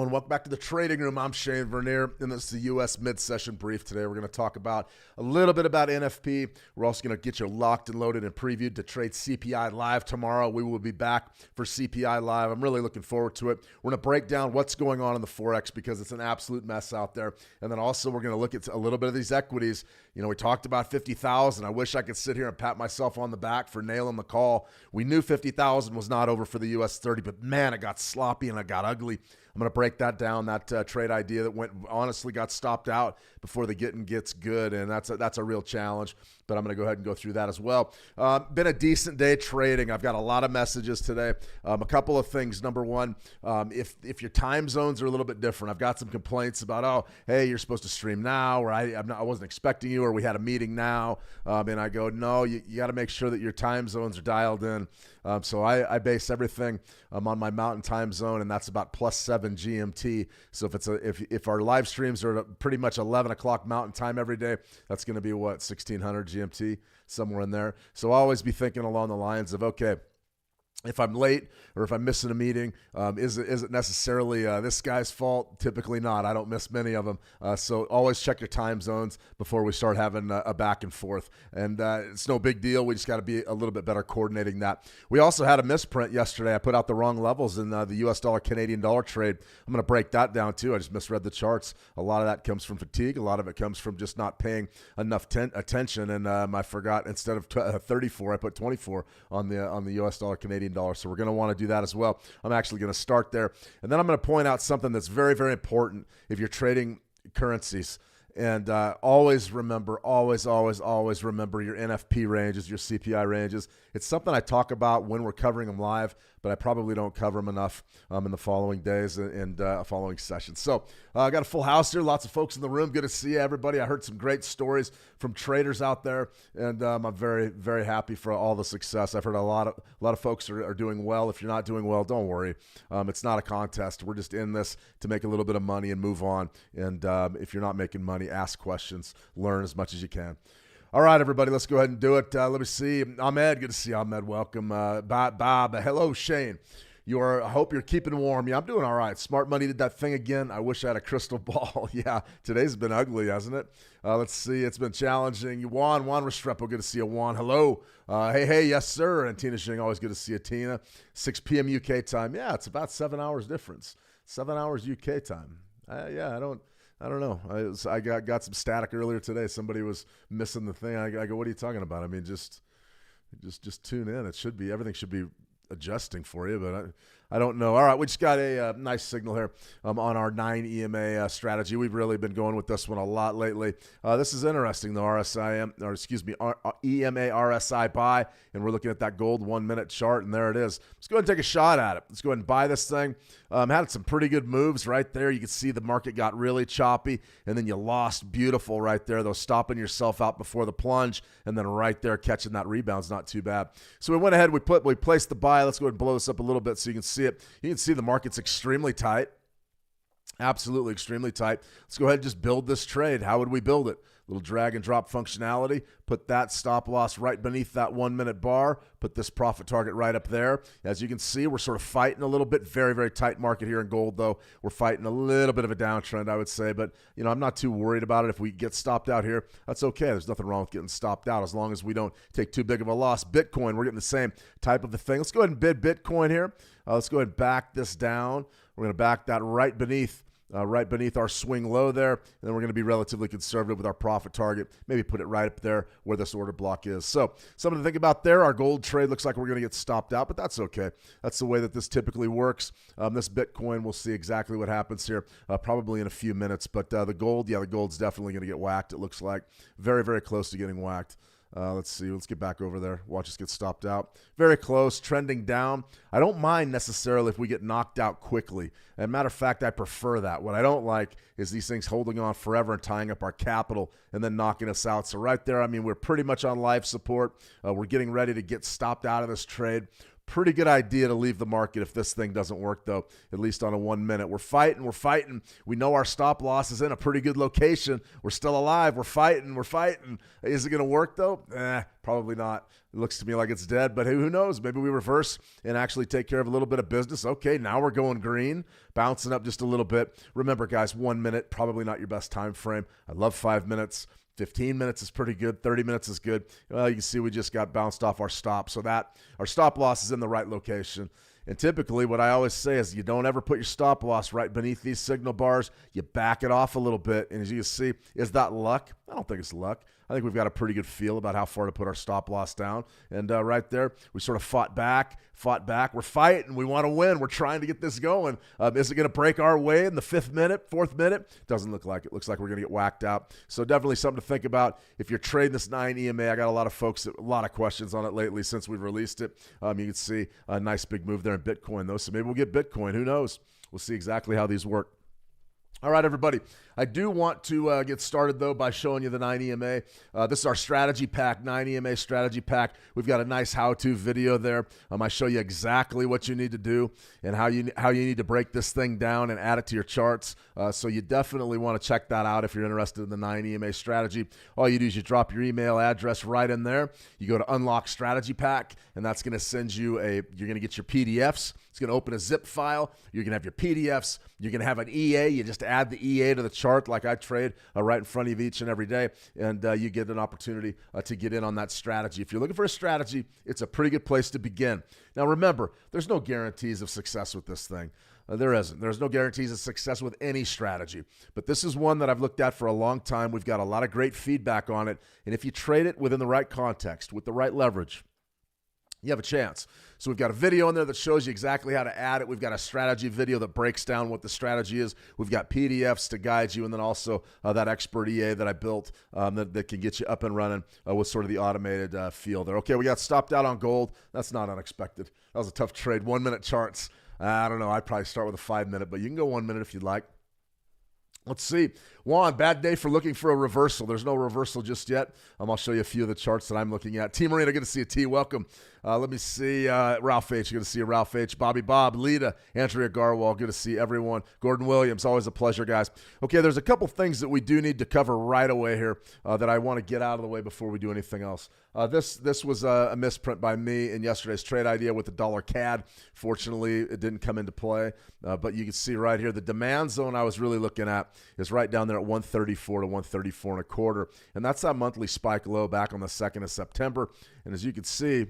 everyone. Welcome back to the Trading Room. I'm Shane Vernier, and this is the U.S. mid-session brief. Today, we're going to talk about a little bit about NFP. We're also going to get you locked and loaded and previewed to trade CPI live tomorrow. We will be back for CPI live. I'm really looking forward to it. We're going to break down what's going on in the Forex because it's an absolute mess out there. And then also, we're going to look at a little bit of these equities. You know, we talked about 50,000. I wish I could sit here and pat myself on the back for nailing the call. We knew 50,000 was not over for the U.S. 30, but man, it got sloppy and it got ugly. I'm going to break that down, that trade idea that honestly got stopped out before the getting gets good, and that's a real challenge, but I'm going to go ahead and go through that as well. Been a decent day trading. I've got a lot of messages today. A couple of things. Number one, if your time zones are a little bit different, I've got some complaints about, oh, hey, you're supposed to stream now, or I wasn't expecting you, or we had a meeting now, and I go, no, you got to make sure that your time zones are dialed in. So I base everything on my mountain time zone, and that's about +7 GMT. So if our live streams are at pretty much 11 o'clock mountain time every day, that's going to be what, 1600 GMT, somewhere in there. So I'll always be thinking along the lines of, okay, if I'm late or if I'm missing a meeting, is it necessarily this guy's fault? Typically not. I don't miss many of them. So always check your time zones before we start having a back and forth. And it's no big deal. We just got to be a little bit better coordinating that. We also had a misprint yesterday. I put out the wrong levels in the US dollar Canadian dollar trade. I'm going to break that down too. I just misread the charts. A lot of that comes from fatigue. A lot of it comes from just not paying enough attention. And I forgot, instead of 34, I put 24 on the US dollar Canadian dollar. So we're going to want to do that as well. I'm actually going to start there. And then I'm going to point out something that's very, very important if you're trading currencies. And always remember, always remember your NFP ranges, your CPI ranges. It's something I talk about when we're covering them live, but I probably don't cover them enough in the following days and following sessions. So I got a full house here, lots of folks in the room. Good to see everybody. I heard some great stories from traders out there, and I'm very, very happy for all the success. I've heard a lot of folks are doing well. If you're not doing well, don't worry. It's not a contest. We're just in this to make a little bit of money and move on. And if you're not making money, ask questions, learn as much as you can. All right, everybody, let's go ahead and do it. Let me see. Ahmed, good to see you, Ahmed. Welcome. Bob. Hello, Shane. I hope you're keeping warm. Yeah, I'm doing all right. Smart Money did that thing again. I wish I had a crystal ball. Yeah, today's been ugly, hasn't it? Let's see. It's been challenging. Juan Restrepo, good to see you, Juan. Hello. Hey, yes, sir. And Tina Shing, always good to see you, Tina. 6 p.m. UK time. Yeah, it's about 7 hours difference. 7 hours UK time. I don't know. I got some static earlier today. Somebody was missing the thing. I go, what are you talking about? I mean, just tune in. Everything should be adjusting for you, but I don't know. All right, we just got a nice signal here on our 9 EMA strategy. We've really been going with this one a lot lately. This is interesting, the EMA RSI buy, and we're looking at that gold 1 minute chart, and there it is. Let's go ahead and take a shot at it. Let's go ahead and buy this thing. Had some pretty good moves right there. You can see the market got really choppy, and then you lost beautiful right there, though, stopping yourself out before the plunge, and then right there catching that rebound's not too bad. So we went ahead, we placed the buy. Let's go ahead and blow this up a little bit so you can see it. You can see the market's extremely tight. Absolutely extremely tight. Let's go ahead and just build this trade. How would we build it? Little drag and drop functionality. Put that stop loss right beneath that 1 minute bar. Put this profit target right up there. As you can see, we're sort of fighting a little bit. Very, very tight market here in gold, though. We're fighting a little bit of a downtrend, I would say. But, I'm not too worried about it. If we get stopped out here, that's okay. There's nothing wrong with getting stopped out as long as we don't take too big of a loss. Bitcoin, we're getting the same type of a thing. Let's go ahead and bid Bitcoin here. Let's go ahead and back this down. We're going to back that right beneath our swing low there, and then we're going to be relatively conservative with our profit target. Maybe put it right up there where this order block is. So something to think about there. Our gold trade looks like we're going to get stopped out, but that's okay. That's the way that this typically works. This Bitcoin, we'll see exactly what happens here probably in a few minutes. But the gold's definitely going to get whacked, it looks like. Very, very close to getting whacked. Let's see. Let's get back over there. Watch us get stopped out. Very close, trending down. I don't mind necessarily if we get knocked out quickly. As a matter of fact, I prefer that. What I don't like is these things holding on forever and tying up our capital and then knocking us out. So right there, we're pretty much on live support. We're getting ready to get stopped out of this trade. Pretty good idea to leave the market if this thing doesn't work, though, at least on a 1 minute. We're fighting. We know our stop loss is in a pretty good location. We're still alive. We're fighting. Is it going to work, though? Probably not. It looks to me like it's dead, but who knows? Maybe we reverse and actually take care of a little bit of business. Okay, now we're going green, bouncing up just a little bit. Remember, guys, 1 minute, probably not your best time frame. I love 5 minutes. 15 minutes is pretty good. 30 minutes is good. You can see we just got bounced off our stop. So that our stop loss is in the right location. And typically what I always say is you don't ever put your stop loss right beneath these signal bars. You back it off a little bit. And as you can see, is that luck? I don't think it's luck. I think we've got a pretty good feel about how far to put our stop loss down. And right there, we sort of fought back. We're fighting. We want to win. We're trying to get this going. Is it going to break our way in the 5th minute, 4th minute? Doesn't look like it. Looks like we're going to get whacked out. So definitely something to think about. If you're trading this 9 EMA, I got a lot of folks, a lot of questions on it lately since we've released it. You can see a nice big move there in Bitcoin, though. So maybe we'll get Bitcoin. Who knows? We'll see exactly how these work. All right, everybody. I do want to get started, though, by showing you the 9 EMA. This is our strategy pack, 9 EMA strategy pack. We've got a nice how-to video there. I show you exactly what you need to do and how you need to break this thing down and add it to your charts. So you definitely want to check that out if you're interested in the 9 EMA strategy. All you do is you drop your email address right in there. You go to Unlock Strategy Pack, and that's going to send you you're going to get your PDFs. It's going to open a zip file. You're going to have your PDFs. You're going to have an EA. You just add the EA to the chart like I trade right in front of you each and every day, and you get an opportunity to get in on that strategy. If you're looking for a strategy, it's a pretty good place to begin. Now, remember, there's no guarantees of success with this thing. There isn't. There's no guarantees of success with any strategy. But this is one that I've looked at for a long time. We've got a lot of great feedback on it, and if you trade it within the right context, with the right leverage, you have a chance. So we've got a video in there that shows you exactly how to add it. We've got a strategy video that breaks down what the strategy is. We've got PDFs to guide you, and then also that expert EA that I built that can get you up and running with sort of the automated feel there. Okay, we got stopped out on gold. That's not unexpected. That was a tough trade. 1 minute charts. I don't know. I'd probably start with a 5 minute, but you can go 1 minute if you'd like. Let's see. Juan, bad day for looking for a reversal. There's no reversal just yet. I'll show you a few of the charts that I'm looking at. T. Marina, good to see you, T. Welcome. Let me see. Ralph H. Good to see you, Ralph H. Bobby Bob, Lita, Andrea Garwal. Good to see everyone. Gordon Williams, always a pleasure, guys. Okay, there's a couple things that we do need to cover right away here that I want to get out of the way before we do anything else. This was a misprint by me in yesterday's trade idea with the dollar CAD. Fortunately, it didn't come into play, but you can see right here the demand zone I was really looking at is right down there at 134 to 134 and a quarter, and that's that monthly spike low back on the 2nd of September. And as you can see,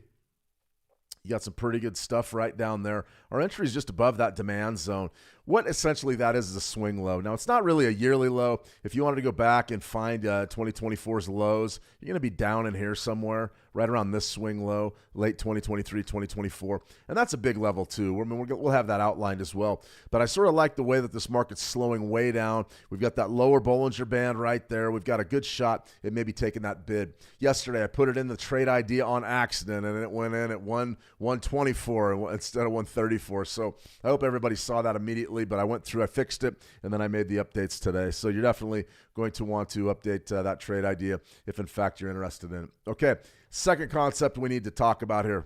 you got some pretty good stuff right down there. Our entry is just above that demand zone. What essentially that is a swing low. Now, it's not really a yearly low. If you wanted to go back and find 2024's lows, you're going to be down in here somewhere, right around this swing low, late 2023, 2024. And that's a big level, too. I mean, we'll have that outlined as well. But I sort of like the way that this market's slowing way down. We've got that lower Bollinger Band right there. We've got a good shot at maybe taking that bid. Yesterday, I put it in the trade idea on accident, and it went in at 124 instead of 134. So I hope everybody saw that immediately, but I went through, I fixed it, and then I made the updates today. So you're definitely going to want to update that trade idea if, in fact, you're interested in it. Okay, second concept we need to talk about here.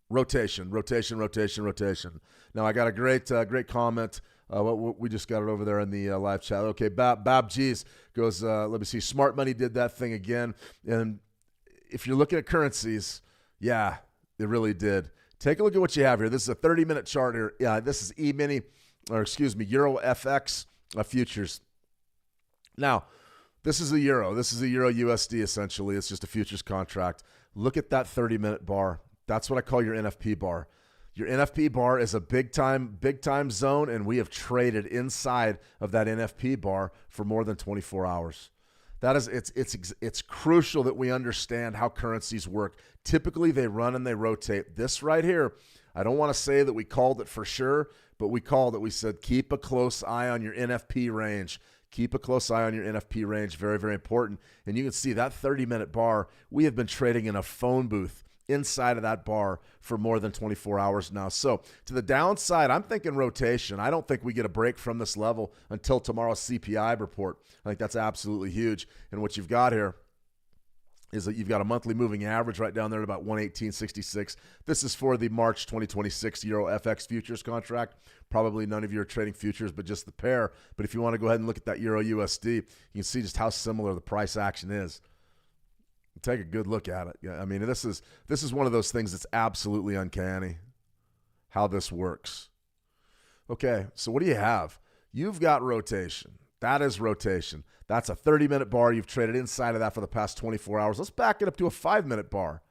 Rotation. Now, I got a great comment. We just got it over there in the live chat. Okay, Bab G's goes, let me see, Smart Money did that thing again. And if you're looking at currencies, yeah, it really did. Take a look at what you have here. This is a 30-minute chart here. Yeah, this is Euro FX futures. Now, this is a euro. This is a euro USD essentially. It's just a futures contract. Look at that 30-minute bar. That's what I call your NFP bar. Your NFP bar is a big time zone, and we have traded inside of that NFP bar for more than 24 hours. That is, it's crucial that we understand how currencies work. Typically, they run and they rotate. This right here, I don't want to say that we called it for sure, but we called it. We said, keep a close eye on your NFP range. Keep a close eye on your NFP range. Very, very important. And you can see that 30-minute bar, we have been trading in a phone booth inside of that bar for more than 24 hours now. So to the downside, I'm thinking rotation. I don't think we get a break from this level until tomorrow's CPI report. I think that's absolutely huge. And what you've got here is that you've got a monthly moving average right down there at about 118.66. This is for the March 2026 Euro FX futures contract. Probably none of you are trading futures, but just the pair. But if you want to go ahead and look at that Euro USD, you can see just how similar the price action is. Take a good look at it. Yeah, I mean, this is one of those things that's absolutely uncanny how this works. Okay, so what do you have? You've got rotation. That is rotation. That's a 30-minute bar. You've traded inside of that for the past 24 hours. Let's back it up to a 5-minute bar.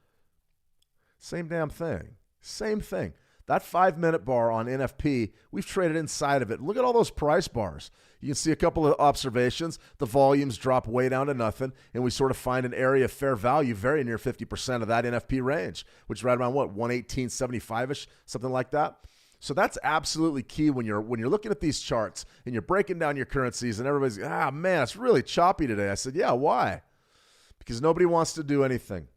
Same damn thing. Same thing. That 5-minute bar on NFP, we've traded inside of it. Look at all those price bars. You can see a couple of observations. The volumes drop way down to nothing, and we sort of find an area of fair value very near 50% of that NFP range, which is right around, what, 118.75-ish, something like that. So that's absolutely key when you're looking at these charts and you're breaking down your currencies and everybody's, man, it's really choppy today. I said, yeah, why? Because nobody wants to do anything.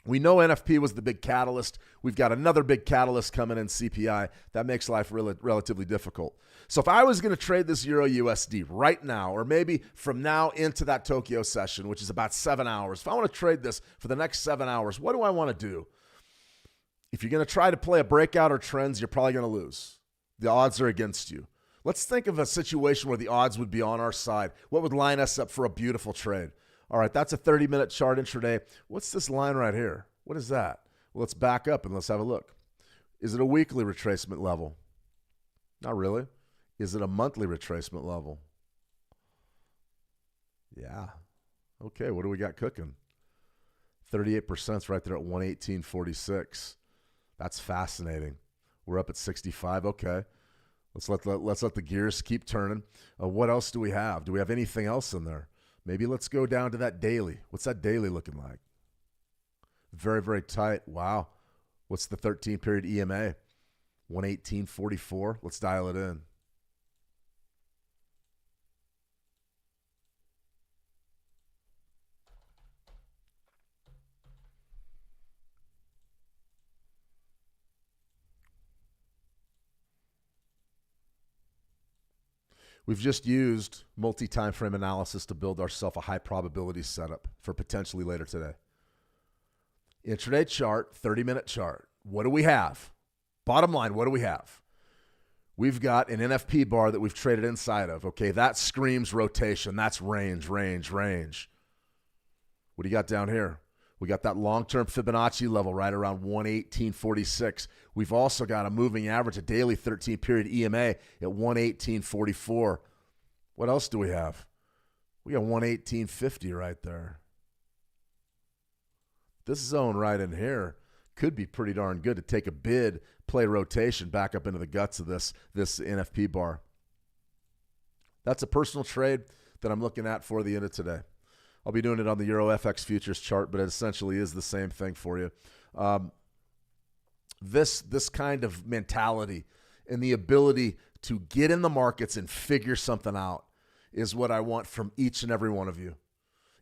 We know NFP was the big catalyst. We've got another big catalyst coming in CPI. That makes life relatively difficult. So if I was going to trade this Euro USD right now, or maybe from now into that Tokyo session, which is about 7 hours, if I want to trade this for the next 7 hours, what do I want to do? If you're going to try to play a breakout or trends, you're probably going to lose. The odds are against you. Let's think of a situation where the odds would be on our side. What would line us up for a beautiful trade? All right, that's a 30-minute chart intraday. What's this line right here? What is that? Well, let's back up and let's have a look. Is it a weekly retracement level? Not really. Is it a monthly retracement level? Yeah. Okay, what do we got cooking? 38% right there at 118.46. That's fascinating. We're up at 65. Okay. Let's let the gears keep turning. What else do we have? Do we have anything else in there? Maybe let's go down to that daily. What's that daily looking like? Very, very tight. Wow. What's the 13-period EMA? 118.44. Let's dial it in. We've just used multi-time frame analysis to build ourselves a high probability setup for potentially later today. Intraday chart, 30-minute chart. What do we have? Bottom line, what do we have? We've got an NFP bar that we've traded inside of. Okay, that screams rotation. That's range, range, range. What do you got down here? We got that long-term Fibonacci level right around 118.46. We've also got a moving average, a daily 13-period EMA at 118.44. What else do we have? We got 118.50 right there. This zone right in here could be pretty darn good to take a bid, play rotation back up into the guts of this NFP bar. That's a personal trade that I'm looking at for the end of today. I'll be doing it on the Euro FX futures chart, but it essentially is the same thing for you. This kind of mentality and the ability to get in the markets and figure something out is what I want from each and every one of you.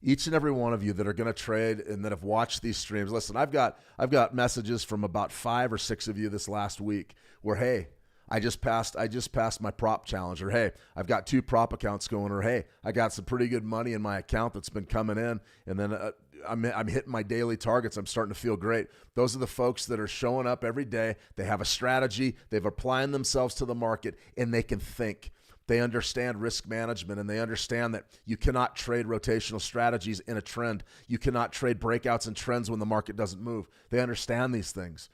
Each and every one of you that are going to trade and that have watched these streams. Listen, I've got messages from about 5 or 6 of you this last week where, hey, I just passed my prop challenge, or hey, I've got 2 prop accounts going, or hey, I got some pretty good money in my account that's been coming in, and then I'm hitting my daily targets. I'm starting to feel great. Those are the folks that are showing up every day. They have a strategy. They've applying themselves to the market, and they can think. They understand risk management, and they understand that you cannot trade rotational strategies in a trend. You cannot trade breakouts and trends when the market doesn't move. They understand these things.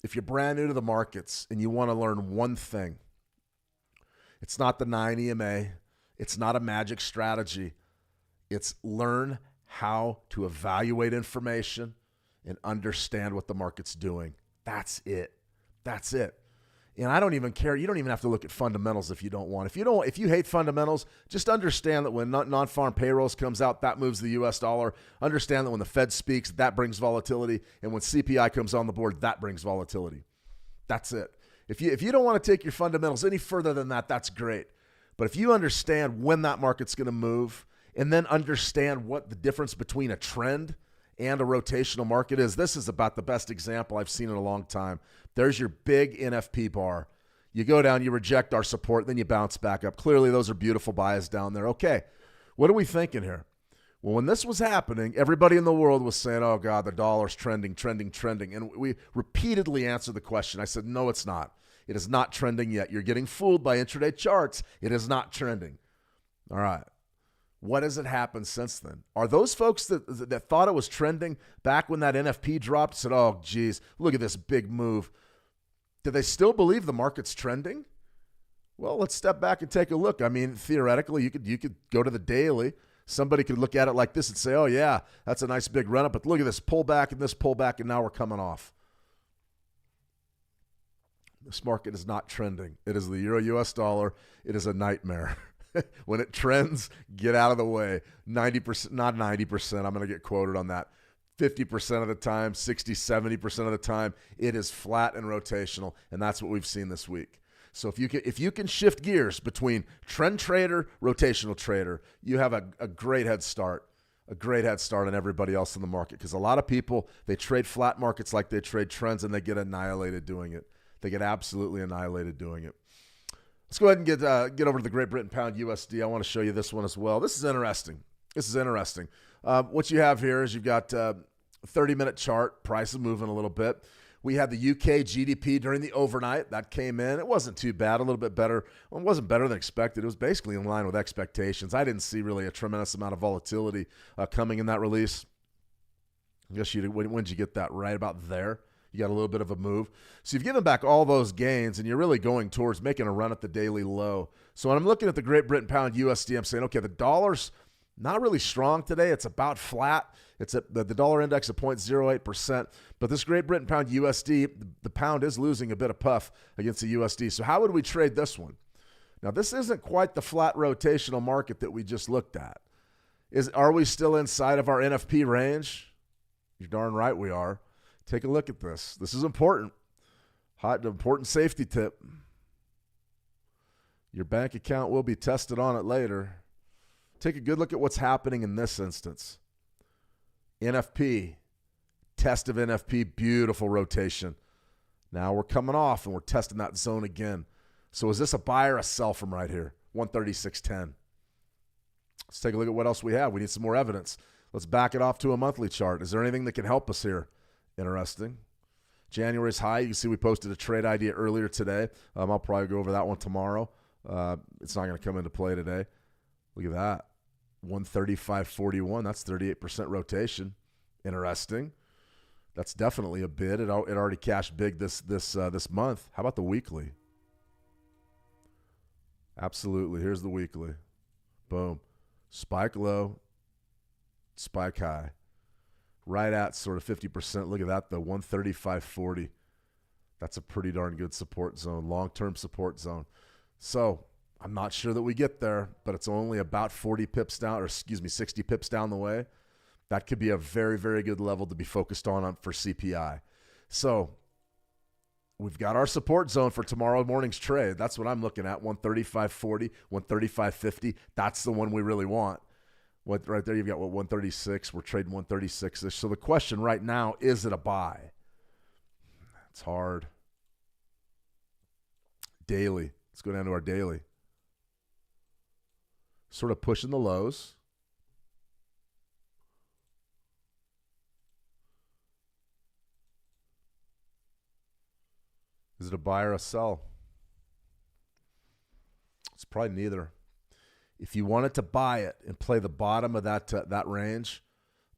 If you're brand new to the markets and you want to learn one thing, it's not the 9 EMA. It's not a magic strategy. It's learn how to evaluate information and understand what the market's doing. That's it. That's it. And I don't even care. You don't even have to look at fundamentals if you don't want. If you hate fundamentals, just understand that when non-farm payrolls comes out, that moves the US dollar. Understand that when the Fed speaks, that brings volatility. And when CPI comes on the board, that brings volatility. That's it. If you don't want to take your fundamentals any further than that, that's great. But if you understand when that market's going to move and then understand what the difference between a trend and a rotational market is, this is about the best example I've seen in a long time. There's your big NFP bar. You go down, you reject our support, then you bounce back up. Clearly, those are beautiful buys down there. Okay, what are we thinking here? Well, when this was happening, everybody in the world was saying, oh, God, the dollar's trending, trending, trending. And we repeatedly answered the question. I said, no, it's not. It is not trending yet. You're getting fooled by intraday charts. It is not trending. All right. What has it happened since then? Are those folks that thought it was trending back when that NFP dropped said, oh, geez, look at this big move? Do they still believe the market's trending? Well, let's step back and take a look. I mean, theoretically, you could go to the daily. Somebody could look at it like this and say, oh, yeah, that's a nice big run-up, but look at this pullback and this pullback, and now we're coming off. This market is not trending. It is the Euro-US dollar. It is a nightmare. When it trends, get out of the way. 90%, not 90%, I'm going to get quoted on that. 50% of the time, 60, 70% of the time, it is flat and rotational, and that's what we've seen this week. So if you can shift gears between trend trader, rotational trader, you have a great head start, on everybody else in the market, because a lot of people, they trade flat markets like they trade trends, and they get annihilated doing it. They get absolutely annihilated doing it. Let's go ahead and get over to the Great Britain Pound USD. I want to show you this one as well. This is interesting. What you have here is you've got a 30-minute chart. Price is moving a little bit. We had the UK GDP during the overnight. That came in. It wasn't too bad, a little bit better. Well, it wasn't better than expected. It was basically in line with expectations. I didn't see really a tremendous amount of volatility coming in that release. I guess when did you get that? Right about there. You got a little bit of a move. So you've given back all those gains, and you're really going towards making a run at the daily low. So when I'm looking at the Great Britain Pound USD, I'm saying, okay, the dollar's not really strong today. It's about flat. It's at the dollar index of 0.08%. But this Great Britain Pound USD, the pound is losing a bit of puff against the USD. So how would we trade this one? Now, this isn't quite the flat rotational market that we just looked at. Are we still inside of our NFP range? You're darn right we are. Take a look at this. This is important. Important safety tip. Your bank account will be tested on it later. Take a good look at what's happening in this instance. NFP, test of NFP, beautiful rotation. Now we're coming off and we're testing that zone again. So is this a buy or a sell from right here? 136.10. Let's take a look at what else we have. We need some more evidence. Let's back it off to a monthly chart. Is there anything that can help us here? Interesting. January's high. You can see we posted a trade idea earlier today. I'll probably go over that one tomorrow. It's not going to come into play today. Look at that. 135.41. That's 38% rotation. Interesting. That's definitely a bid. It already cashed big this month. How about the weekly? Absolutely. Here's the weekly. Boom. Spike low. Spike high. Right at sort of 50%. Look at that, though. 135.40. That's a pretty darn good support zone, long-term support zone. So I'm not sure that we get there, but it's only about 60 pips down the way. That could be a very, very good level to be focused on for CPI. So we've got our support zone for tomorrow morning's trade. That's what I'm looking at, 135.40, 135.50. That's the one we really want. Right there, you've got 136. We're trading 136-ish. So the question right now, is it a buy? It's hard. Daily. Let's go down to our daily. Sort of pushing the lows. Is it a buy or a sell? It's probably neither. If you wanted to buy it and play the bottom of that range,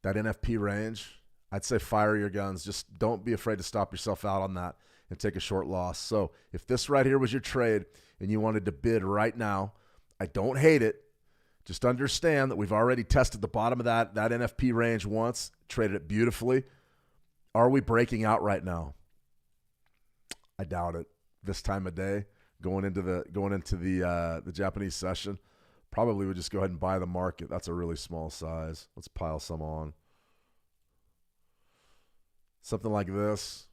that NFP range, I'd say fire your guns. Just don't be afraid to stop yourself out on that and take a short loss. So if this right here was your trade and you wanted to bid right now, I don't hate it. Just understand that we've already tested the bottom of that NFP range once, traded it beautifully. Are we breaking out right now? I doubt it. This time of day, going into the Japanese session, probably would just go ahead and buy the market. That's a really small size. Let's pile some on. Something like this.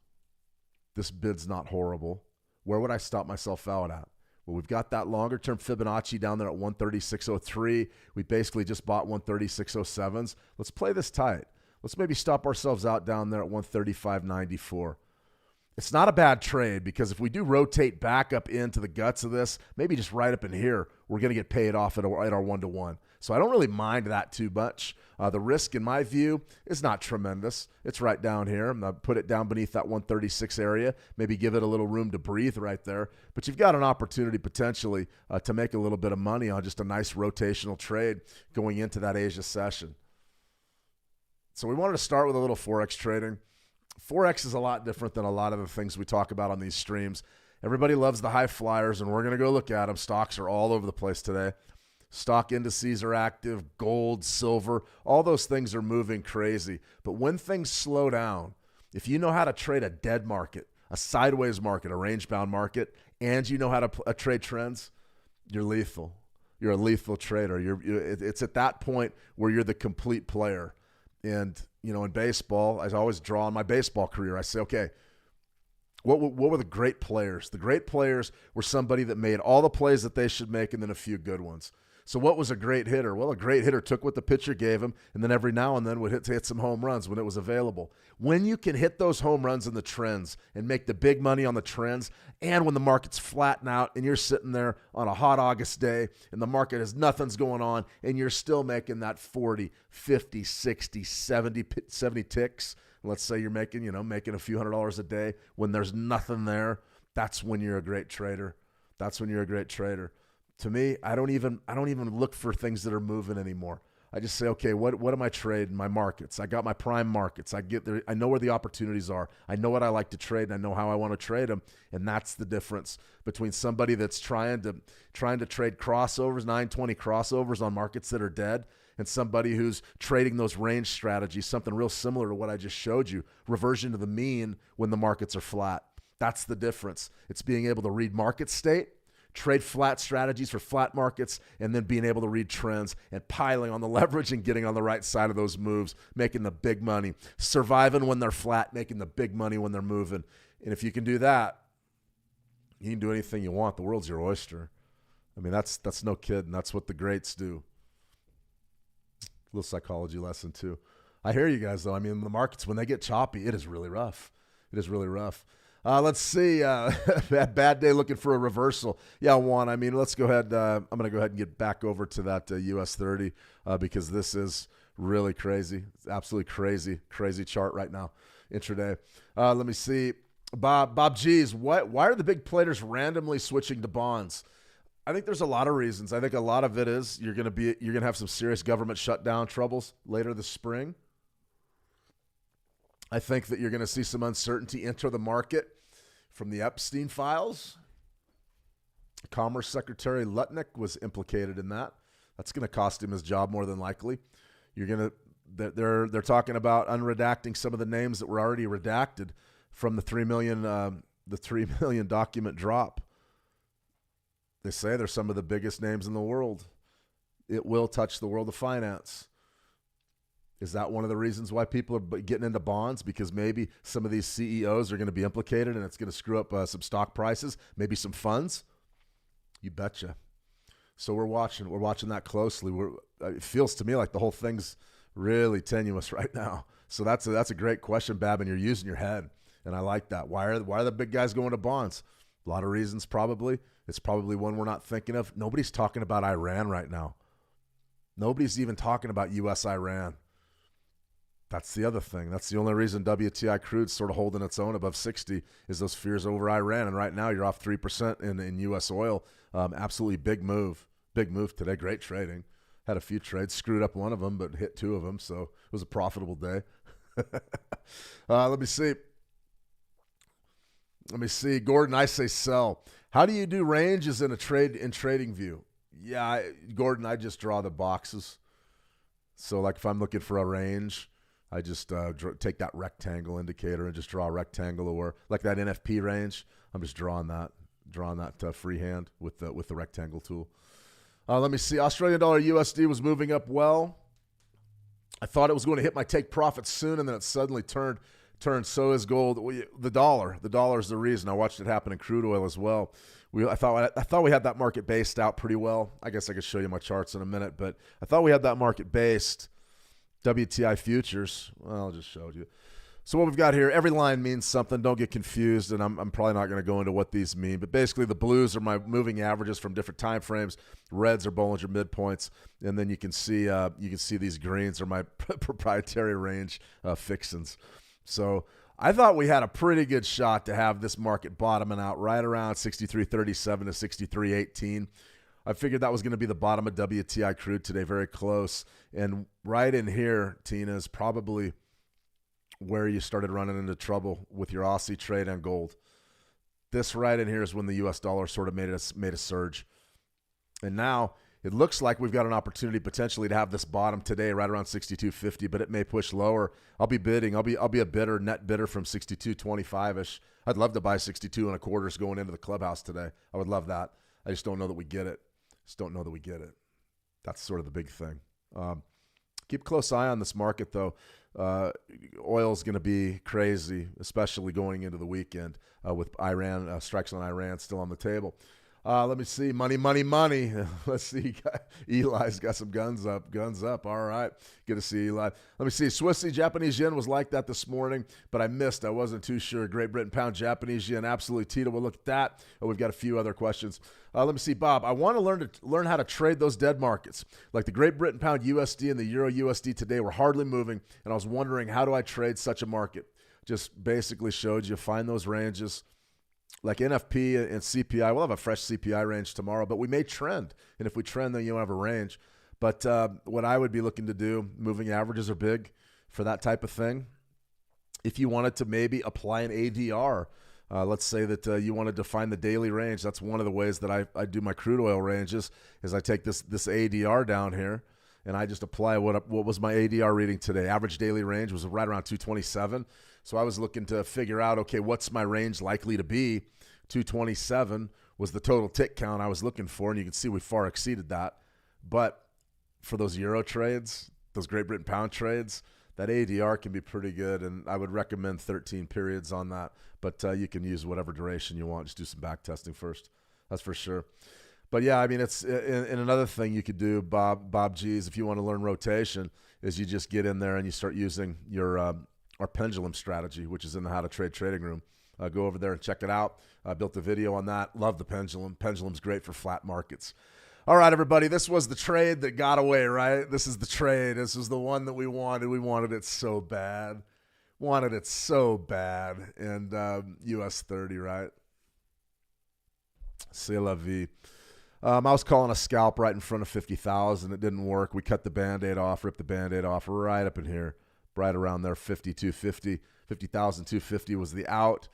This bid's not horrible. Where would I stop myself out at? Well, we've got that longer-term Fibonacci down there at 136.03. We basically just bought 136.07s. Let's play this tight. Let's maybe stop ourselves out down there at 135.94. It's not a bad trade because if we do rotate back up into the guts of this, maybe just right up in here, we're going to get paid off at our 1-to-1. So I don't really mind that too much. The risk, in my view, is not tremendous. It's right down here. I'm going to put it down beneath that 136 area, maybe give it a little room to breathe right there. But you've got an opportunity potentially to make a little bit of money on just a nice rotational trade going into that Asia session. So we wanted to start with a little Forex trading. Forex is a lot different than a lot of the things we talk about on these streams. Everybody loves the high flyers, and we're going to go look at them. Stocks are all over the place today. Stock indices are active, gold, silver, all those things are moving crazy. But when things slow down, if you know how to trade a dead market, a sideways market, a range-bound market, and you know how to trade trends, you're lethal. You're a lethal trader. It's at that point where you're the complete player. And, you know, in baseball, I always draw on my baseball career. I say, okay, what were the great players? The great players were somebody that made all the plays that they should make and then a few good ones. So what was a great hitter? Well, a great hitter took what the pitcher gave him and then every now and then would hit some home runs when it was available. When you can hit those home runs in the trends and make the big money on the trends, and when the market's flatten out and you're sitting there on a hot August day and the market has nothing's going on and you're still making that 40, 50, 60, 70 ticks, let's say you're making a few $100s a day when there's nothing there, that's when you're a great trader. That's when you're a great trader. To me, I don't even look for things that are moving anymore. I just say, okay, what am I trading? My markets. I got my prime markets. I get there. I know where the opportunities are. I know what I like to trade, and I know how I want to trade them. And that's the difference between somebody that's trying to trade crossovers, 920 crossovers on markets that are dead, and somebody who's trading those range strategies, something real similar to what I just showed you, reversion to the mean when the markets are flat. That's the difference. It's being able to read market state, trade flat strategies for flat markets, and then being able to read trends and piling on the leverage and getting on the right side of those moves, making the big money, surviving when they're flat, making the big money when they're moving. And if you can do that, you can do anything you want. The world's your oyster. I mean, that's no kidding. That's what the greats do. A little psychology lesson too. I hear you guys though. I mean, the markets, when they get choppy, it is really rough. It is really rough. Let's see. Bad day looking for a reversal. Yeah, Juan. I mean, let's go ahead. I'm going to go ahead and get back over to that US 30 because this is really crazy. It's absolutely crazy chart right now, intraday. Let me see. Bob G's. Why are the big players randomly switching to bonds? I think there's a lot of reasons. I think a lot of it is you're going to have some serious government shutdown troubles later this spring. I think that you're going to see some uncertainty enter the market from the Epstein files. Commerce Secretary Lutnick was implicated in that. That's going to cost him his job more than likely. They're talking about unredacting some of the names that were already redacted from the 3 million document drop. They say they're some of the biggest names in the world. It will touch the world of finance. Is that one of the reasons why people are getting into bonds? Because maybe some of these CEOs are going to be implicated and it's going to screw up some stock prices, maybe some funds? You betcha. So we're watching that closely. It feels to me like the whole thing's really tenuous right now. So that's a great question, Bab, and you're using your head, and I like that. Why are the big guys going to bonds? A lot of reasons probably. It's probably one we're not thinking of. Nobody's talking about Iran right now. Nobody's even talking about U.S.-Iran. That's the other thing. That's the only reason WTI crude's sort of holding its own above 60 is those fears over Iran. And right now you're off 3% in U.S. oil. Absolutely big move. Big move today. Great trading. Had a few trades. Screwed up one of them, but hit two of them. So it was a profitable day. Let me see. Gordon, I say sell. How do you do ranges in trading view? Yeah, Gordon, I just draw the boxes. So like if I'm looking for a range, I just take that rectangle indicator and just draw a rectangle, or like that NFP range. I'm just drawing that freehand with the rectangle tool. Let me see. Australian dollar USD was moving up well. I thought it was going to hit my take profit soon, and then it suddenly turned. So is gold. The dollar. The dollar is the reason. I watched it happen in crude oil as well. I thought we had that market based out pretty well. I guess I could show you my charts in a minute, but I thought we had that market based. WTI futures. Well, I'll just show you. So what we've got here, every line means something. Don't get confused, and I'm probably not going to go into what these mean. But basically, the blues are my moving averages from different time frames. Reds are Bollinger midpoints, and then you can see these greens are my proprietary range fixins. So I thought we had a pretty good shot to have this market bottoming out right around 63.37 to 63.18. I figured that was going to be the bottom of WTI crude today, very close. And right in here, Tina, is probably where you started running into trouble with your Aussie trade and gold. This right in here is when the U.S. dollar sort of made a surge. And now it looks like we've got an opportunity potentially to have this bottom today right around 62.50, but it may push lower. I'll be bidding. I'll be a bidder, net bidder from 62.25-ish. I'd love to buy 62 and a quarters going into the clubhouse today. I would love that. I just don't know that we get it. That's sort of the big thing. Keep a close eye on this market, though. Oil's going to be crazy, especially going into the weekend with Iran, strikes on Iran still on the table. Let me see. Money. Let's see. Eli's got some guns up. All right. Good to see Eli. Let me see. Swissy, Japanese yen was like that this morning, but I missed. I wasn't too sure. Great Britain pound, Japanese yen. Absolutely. Tito, we'll look at that. We've got a few other questions. Let me see. Bob, I want to learn how to trade those dead markets. Like the Great Britain pound USD and the Euro USD today were hardly moving, and I was wondering, how do I trade such a market? Just basically showed you find those ranges. Like NFP and CPI, we'll have a fresh CPI range tomorrow, but we may trend. And if we trend, then you don't have a range. But what I would be looking to do, moving averages are big for that type of thing. If you wanted to maybe apply an ADR, let's say that you want to define the daily range. That's one of the ways that I do my crude oil ranges is I take this ADR down here, and I just apply what was my ADR reading today. Average daily range was right around 227. So I was looking to figure out, okay, what's my range likely to be? 227 was the total tick count I was looking for, and you can see we far exceeded that. But for those Euro trades, those Great Britain pound trades, that ADR can be pretty good, and I would recommend 13 periods on that. But you can use whatever duration you want. Just do some back testing first. That's for sure. But yeah, I mean, it's and another thing you could do, Bob G's, if you want to learn rotation, is you just get in there and you start using your our pendulum strategy, which is in the How to Trade trading room. Go over there and check it out. I built a video on that. Love the pendulum. Pendulum's great for flat markets. All right, everybody, this was the trade that got away, right? This is the trade. This was the one that we wanted. We wanted it so bad. And US 30, right? C'est la vie. I was calling a scalp right in front of 50,000. It didn't work. We cut the Band-Aid off, ripped the Band-Aid off right up in here, right around there, 50,250. 50,250 was the out.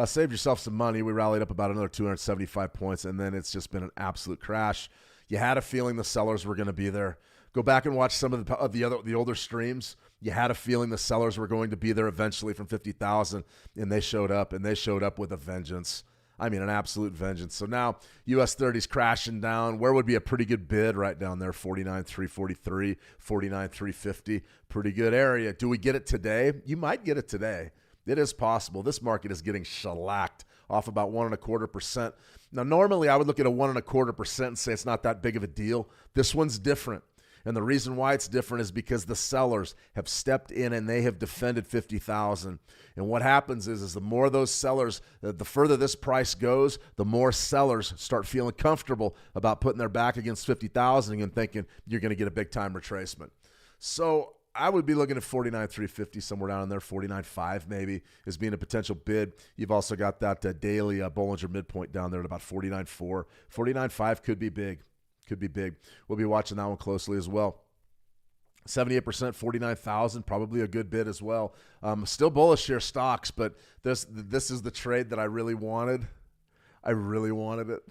Saved yourself some money. We rallied up about another 275 points, and then it's just been an absolute crash. You had a feeling the sellers were going to be there. Go back and watch some of the older streams. You had a feeling the sellers were going to be there eventually from 50,000, and they showed up, with a vengeance. I mean, an absolute vengeance. So now US 30's crashing down. Where would be a pretty good bid? Right down there, 49,343, 49,350. Pretty good area. Do we get it today? You might get it today. It is possible. This market is getting shellacked off about 1.25%. Now, normally I would look at a 1.25% and say it's not that big of a deal. This one's different. And the reason why it's different is because the sellers have stepped in and they have defended 50,000. And what happens is the more those sellers, the further this price goes, the more sellers start feeling comfortable about putting their back against 50,000 and thinking you're going to get a big time retracement. So I would be looking at 49,350, somewhere down in there, 49.5 maybe as being a potential bid. You've also got that daily Bollinger midpoint down there at about 49.4. 49.5 could be big. Could be big. We'll be watching that one closely as well. 78%, 49,000, probably a good bid as well. Still bullish here stocks, but this is the trade that I really wanted. I really wanted it.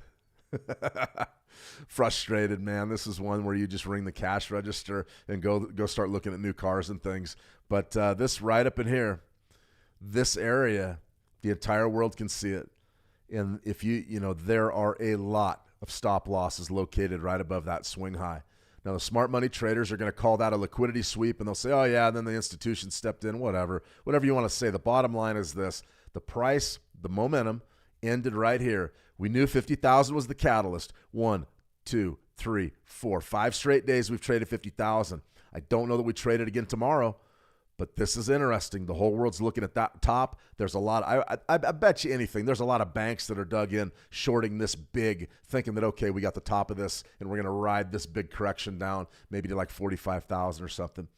Frustrated, man. This is one where you just ring the cash register and go start looking at new cars and things. But this right up in here, this area, the entire world can see it. And if there are a lot of stop losses located right above that swing high. Now, the smart money traders are going to call that a liquidity sweep, and they'll say, oh, yeah, and then the institution stepped in, whatever you want to say. The bottom line is this. The price, the momentum, ended right here. We knew 50,000 was the catalyst. 1, 2, 3, 4, 5 straight days we've traded 50,000. I don't know that we trade it again tomorrow, But this is interesting. The whole world's looking at that top. There's a lot. I bet you anything. There's a lot of banks that are dug in, shorting this big, thinking that, okay, we got the top of this, and we're going to ride this big correction down, maybe to like 45,000 or something.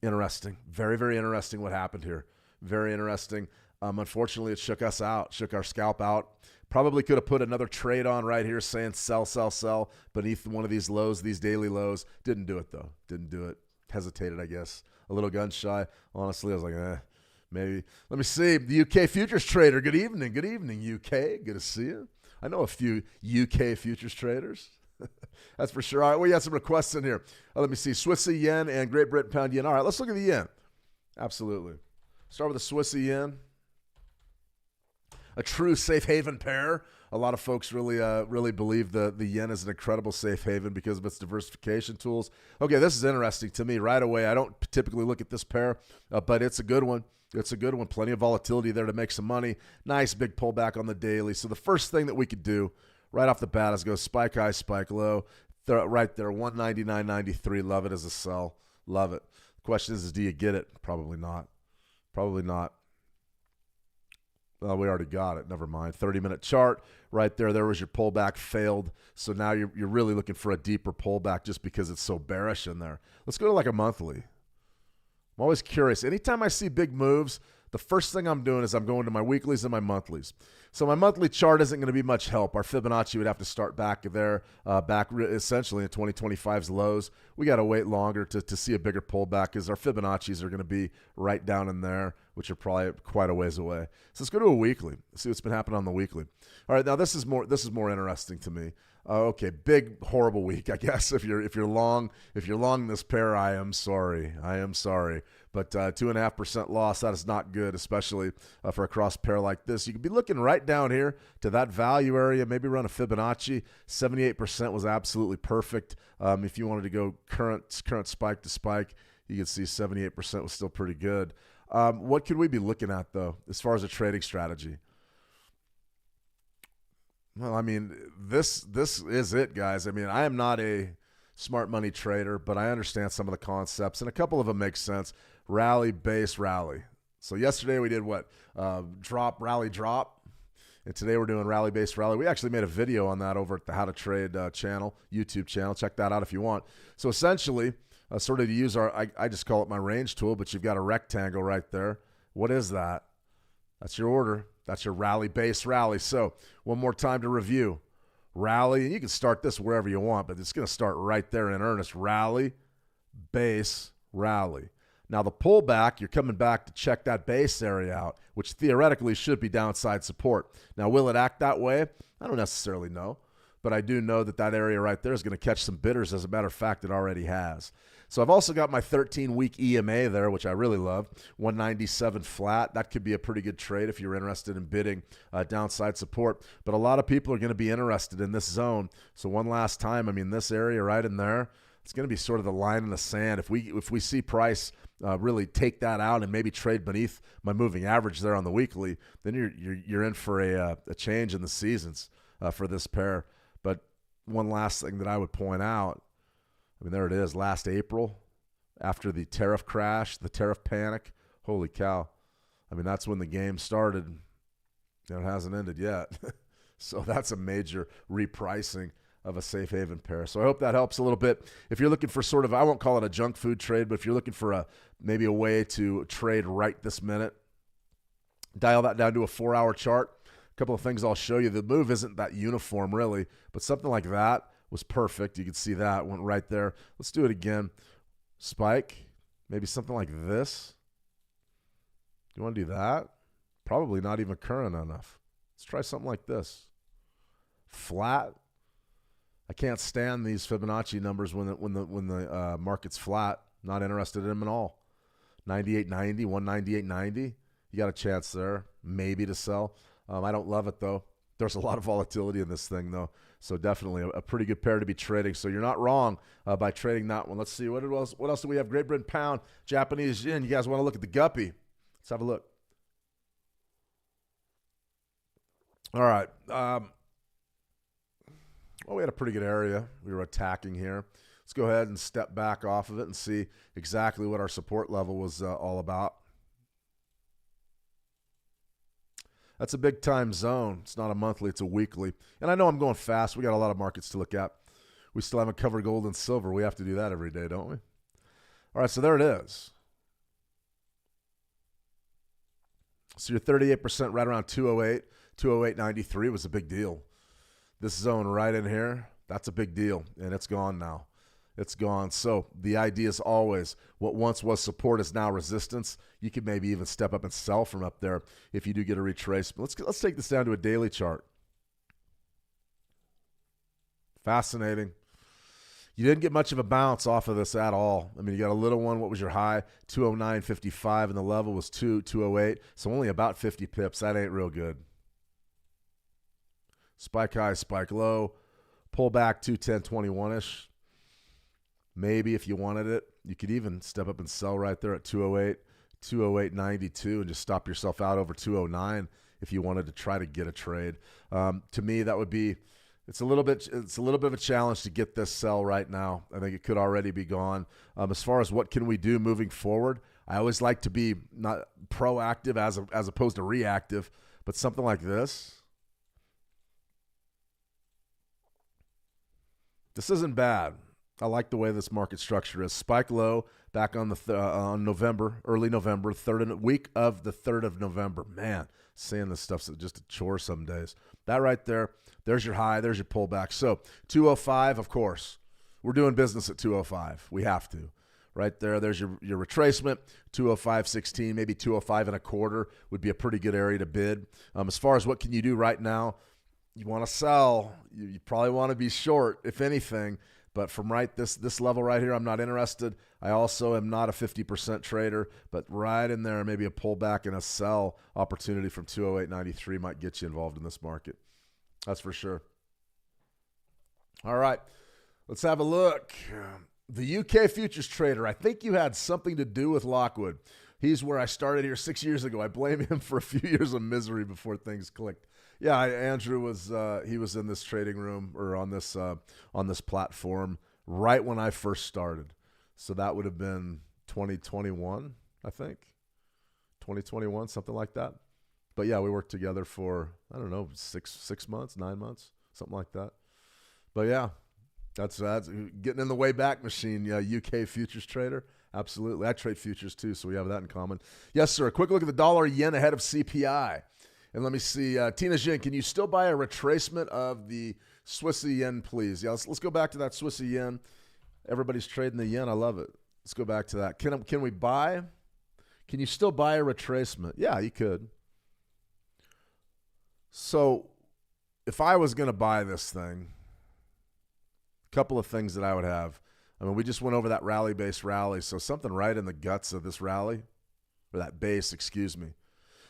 Interesting. Very, very interesting what happened here. Very interesting. Unfortunately, it shook us out, shook our scalp out. Probably could have put another trade on right here saying sell, sell, sell beneath one of these lows, these daily lows. Didn't do it, though. Didn't do it. Hesitated, I guess. A little gun shy. Honestly, I was like, maybe. Let me see. The UK futures trader. Good evening. Good evening, UK. Good to see you. I know a few UK futures traders. That's for sure. All right, we got some requests in here. Let me see. Swissy Yen and Great Britain Pound Yen. All right, let's look at the Yen. Absolutely. Start with the Swissy Yen. A true safe haven pair. A lot of folks really believe the yen is an incredible safe haven because of its diversification tools. Okay, this is interesting to me right away. I don't typically look at this pair, but it's a good one. It's a good one. Plenty of volatility there to make some money. Nice big pullback on the daily. So the first thing that we could do right off the bat is go spike high, spike low. Right there, 199.93. Love it as a sell. Love it. The question is do you get it? Probably not. Probably not. Well, we already got it. Never mind. 30-minute chart right there. There was your pullback, failed. So now you're really looking for a deeper pullback just because it's so bearish in there. Let's go to like a monthly. I'm always curious. Anytime I see big moves, the first thing I'm doing is I'm going to my weeklies and my monthlies. So my monthly chart isn't going to be much help. Our Fibonacci would have to start back there, essentially in 2025's lows. We got to wait longer to see a bigger pullback because our Fibonacci's are going to be right down in there, which are probably quite a ways away. So let's go to a weekly. See what's been happening on the weekly. All right, now this is more interesting to me. Okay, big horrible week, I guess. If you're long this pair, I am sorry. But 2.5% loss, that is not good, especially for a cross pair like this. You could be looking right down here to that value area, maybe run a Fibonacci. 78% was absolutely perfect. If you wanted to go current spike to spike, you could see 78% was still pretty good. What could we be looking at, though, as far as a trading strategy? Well, I mean, this is it, guys. I mean, I am not a smart money trader, but I understand some of the concepts, and a couple of them make sense. Rally, base, rally. So yesterday we did what? Drop, rally, drop. And today we're doing rally, base, rally. We actually made a video on that over at the How to Trade channel, YouTube channel. Check that out if you want. So essentially, sort of to use I just call it my range tool, but you've got a rectangle right there. What is that? That's your order. That's your rally, base, rally. So one more time to review. Rally, and you can start this wherever you want, but it's going to start right there in earnest. Rally, base, rally. Now the pullback, you're coming back to check that base area out, which theoretically should be downside support. Now, will it act that way? I don't necessarily know, but I do know that area right there is going to catch some bidders. As a matter of fact, it already has. So I've also got my 13-week EMA there, which I really love, 197 flat. That could be a pretty good trade if you're interested in bidding downside support. But a lot of people are going to be interested in this zone. So one last time, I mean, this area right in there, it's going to be sort of the line in the sand. If we see price really take that out and maybe trade beneath my moving average there on the weekly, then you're in for a change in the seasons for this pair. But one last thing that I would point out, I mean, there it is, last April, after the tariff crash, the tariff panic. Holy cow. I mean, that's when the game started. It hasn't ended yet. So that's a major repricing of a safe haven pair. So I hope that helps a little bit. If you're looking for sort of, I won't call it a junk food trade, but if you're looking for maybe a way to trade right this minute, dial that down to a 4-hour chart. A couple of things I'll show you. The move isn't that uniform really, but something like that was perfect. You can see that went right there. Let's do it again. Spike, maybe something like this. You want to do that? Probably not even current enough. Let's try something like this. Flat. I can't stand these Fibonacci numbers when the market's flat. Not interested in them at all. 98.90, 198.90. You got a chance there, maybe to sell. I don't love it though. There's a lot of volatility in this thing though. So definitely a pretty good pair to be trading. So you're not wrong by trading that one. Let's see what else do we have? Great Britain Pound, Japanese Yen. You guys want to look at the guppy? Let's have a look. All right. Well, we had a pretty good area we were attacking here. Let's go ahead and step back off of it and see exactly what our support level was all about. That's a big time zone. It's not a monthly, it's a weekly. And I know I'm going fast. We got a lot of markets to look at. We still haven't covered gold and silver. We have to do that every day, don't we? All right, so there it is. So you're 38% right around 208. 208.93 was a big deal. This zone right in here, that's a big deal, and it's gone now. It's gone. So the idea is always what once was support is now resistance. You could maybe even step up and sell from up there if you do get a retracement. Let's take this down to a daily chart. Fascinating. You didn't get much of a bounce off of this at all. I mean, you got a little one. What was your high? 209.55, and the level was 208. So only about 50 pips. That ain't real good. Spike high, spike low. Pull back 210.21-ish. Maybe if you wanted it, you could even step up and sell right there at 208, 208.92, and just stop yourself out over 209 if you wanted to try to get a trade. To me, that would be it's a little bit of a challenge to get this sell right now. I think it could already be gone. As far as what can we do moving forward, I always like to be not proactive as opposed to reactive, but something like this. This isn't bad. I like the way this market structure is. Spike low back on on November, early November, week of the 3rd of November. Man, saying this stuff's just a chore some days. That right there, there's your high, there's your pullback. So 205, of course. We're doing business at 205. We have to. Right there, there's your retracement, 205.16, maybe 205.25 would be a pretty good area to bid. As far as what can you do right now, you want to sell. You probably want to be short, if anything. But from this level right here, I'm not interested. I also am not a 50% trader, but right in there, maybe a pullback and a sell opportunity from 208.93 might get you involved in this market. That's for sure. All right, let's have a look. The UK futures trader, I think you had something to do with Lockwood. He's where I started here 6 years ago. I blame him for a few years of misery before things clicked. Yeah, Andrew was he was in this trading room or on this platform right when I first started. So that would have been 2021, I think. 2021, something like that. But yeah, we worked together for, I don't know, 6 months, 9 months, something like that. But yeah, that's getting in the way back machine. Yeah, UK futures trader. Absolutely. I trade futures too, so we have that in common. Yes, sir. A quick look at the dollar yen ahead of CPI. And let me see, Tina Jin, can you still buy a retracement of the Swissy Yen, please? Yeah, let's go back to that Swissy Yen. Everybody's trading the yen. I love it. Let's go back to that. Can we buy? Can you still buy a retracement? Yeah, you could. So if I was going to buy this thing, a couple of things that I would have. I mean, we just went over that rally-based rally, so something right in the guts of this rally, or that base, excuse me.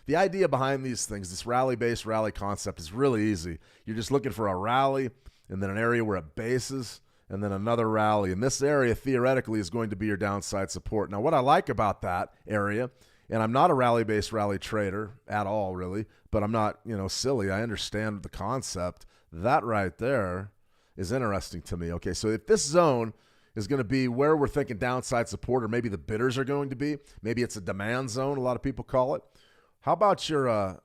The idea behind these things, this rally-based rally concept is really easy. You're just looking for a rally and then an area where it bases and then another rally. And this area theoretically is going to be your downside support. Now, what I like about that area, and I'm not a rally-based rally trader at all really, but I'm not, silly. I understand the concept. That right there is interesting to me. Okay, so if this zone is going to be where we're thinking downside support, or maybe the bidders are going to be, maybe it's a demand zone, a lot of people call it. How about your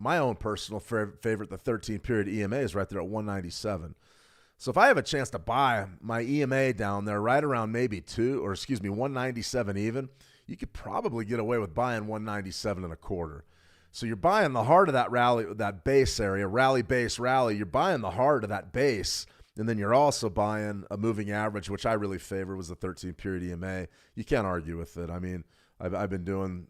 my own personal favorite, the 13-period EMA is right there at 197. So if I have a chance to buy my EMA down there right around maybe 197 even, you could probably get away with buying 197.25. So you're buying the heart of that rally, that base area, rally-base rally. You're buying the heart of that base, and then you're also buying a moving average, which I really favor was the 13-period EMA. You can't argue with it. I mean, I've been doing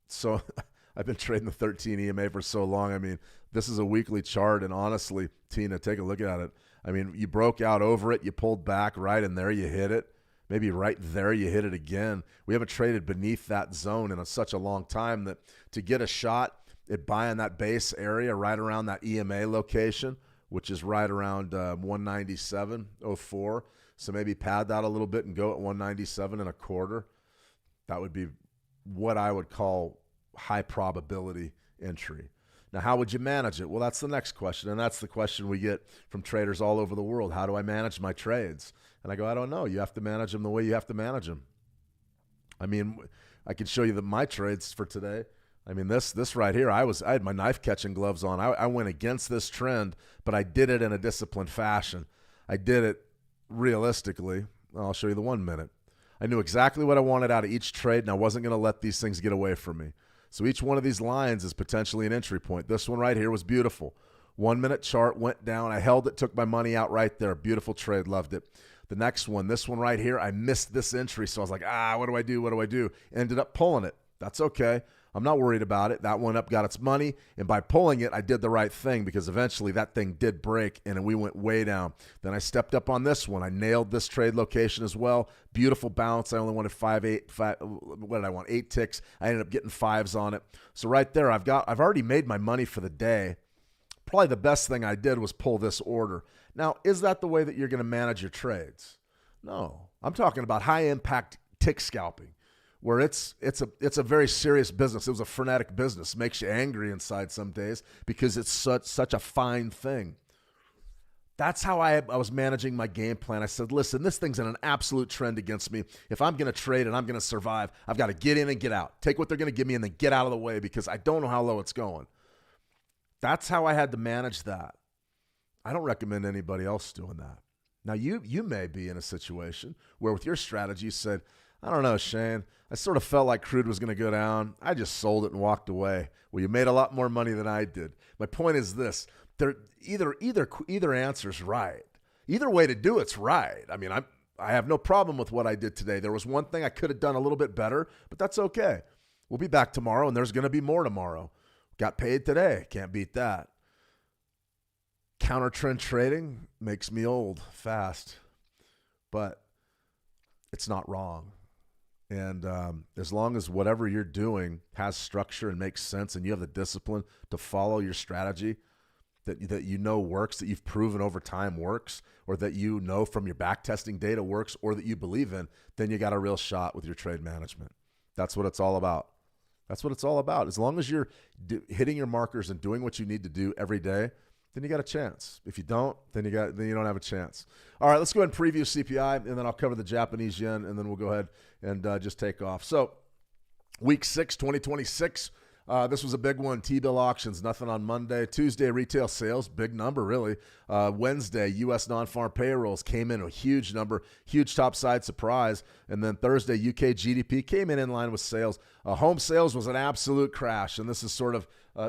so – I've been trading the 13 EMA for so long. I mean, this is a weekly chart, and honestly, Tina, take a look at it. I mean, you broke out over it, you pulled back right in there, you hit it. Maybe right there you hit it again. We haven't traded beneath that zone in such a long time that to get a shot at buying that base area right around that EMA location, which is right around 197.04. So maybe pad that a little bit and go at 197.25. That would be what I would call high probability entry. Now, how would you manage it? Well, that's the next question, and that's the question we get from traders all over the world. How do I manage my trades? And I go, I don't know. You have to manage them the way you have to manage them. I mean, I can show you my trades for today. I mean, this right here, I had my knife catching gloves on. I went against this trend, but I did it in a disciplined fashion. I did it realistically. I'll show you the 1 minute. I knew exactly what I wanted out of each trade, and I wasn't going to let these things get away from me. So each one of these lines is potentially an entry point. This one right here was beautiful. 1 minute chart went down. I held it, took my money out right there. Beautiful trade, loved it. The next one, this one right here, I missed this entry. So I was like, what do I do? What do I do? Ended up pulling it. That's okay. I'm not worried about it. That one up got its money, and by pulling it, I did the right thing because eventually that thing did break, and we went way down. Then I stepped up on this one. I nailed this trade location as well. Beautiful bounce. I only wanted 8 ticks. I ended up getting 5s on it. So right there, I've already made my money for the day. Probably the best thing I did was pull this order. Now, is that the way that you're going to manage your trades? No. I'm talking about high-impact tick scalping, where it's a very serious business. It was a frenetic business. Makes you angry inside some days because it's such a fine thing. That's how I was managing my game plan. I said, listen, this thing's in an absolute trend against me. If I'm going to trade and I'm going to survive, I've got to get in and get out. Take what they're going to give me and then get out of the way because I don't know how low it's going. That's how I had to manage that. I don't recommend anybody else doing that. Now, you may be in a situation where with your strategy you said, I don't know, Shane, I sort of felt like crude was going to go down. I just sold it and walked away. Well, you made a lot more money than I did. My point is this. Either answer's right. Either way to do it's right. I mean, I have no problem with what I did today. There was one thing I could have done a little bit better, but that's okay. We'll be back tomorrow, and there's going to be more tomorrow. Got paid today. Can't beat that. Counter trend trading makes me old fast, but it's not wrong. And as long as whatever you're doing has structure and makes sense and you have the discipline to follow your strategy that you know works, that you've proven over time works, or that you know from your backtesting data works, or that you believe in, then you got a real shot with your trade management. That's what it's all about. That's what it's all about. As long as you're hitting your markers and doing what you need to do every day, then you got a chance. If you don't, then you don't have a chance. All right, let's go ahead and preview CPI, and then I'll cover the Japanese yen, and then we'll go ahead and just take off. So, week 6, 2026. This was a big one. T-bill auctions, nothing on Monday. Tuesday, retail sales, big number, really. Wednesday, U.S. non-farm payrolls came in a huge number, huge topside surprise. And then Thursday, UK GDP came in line with sales. Home sales was an absolute crash, and this is sort of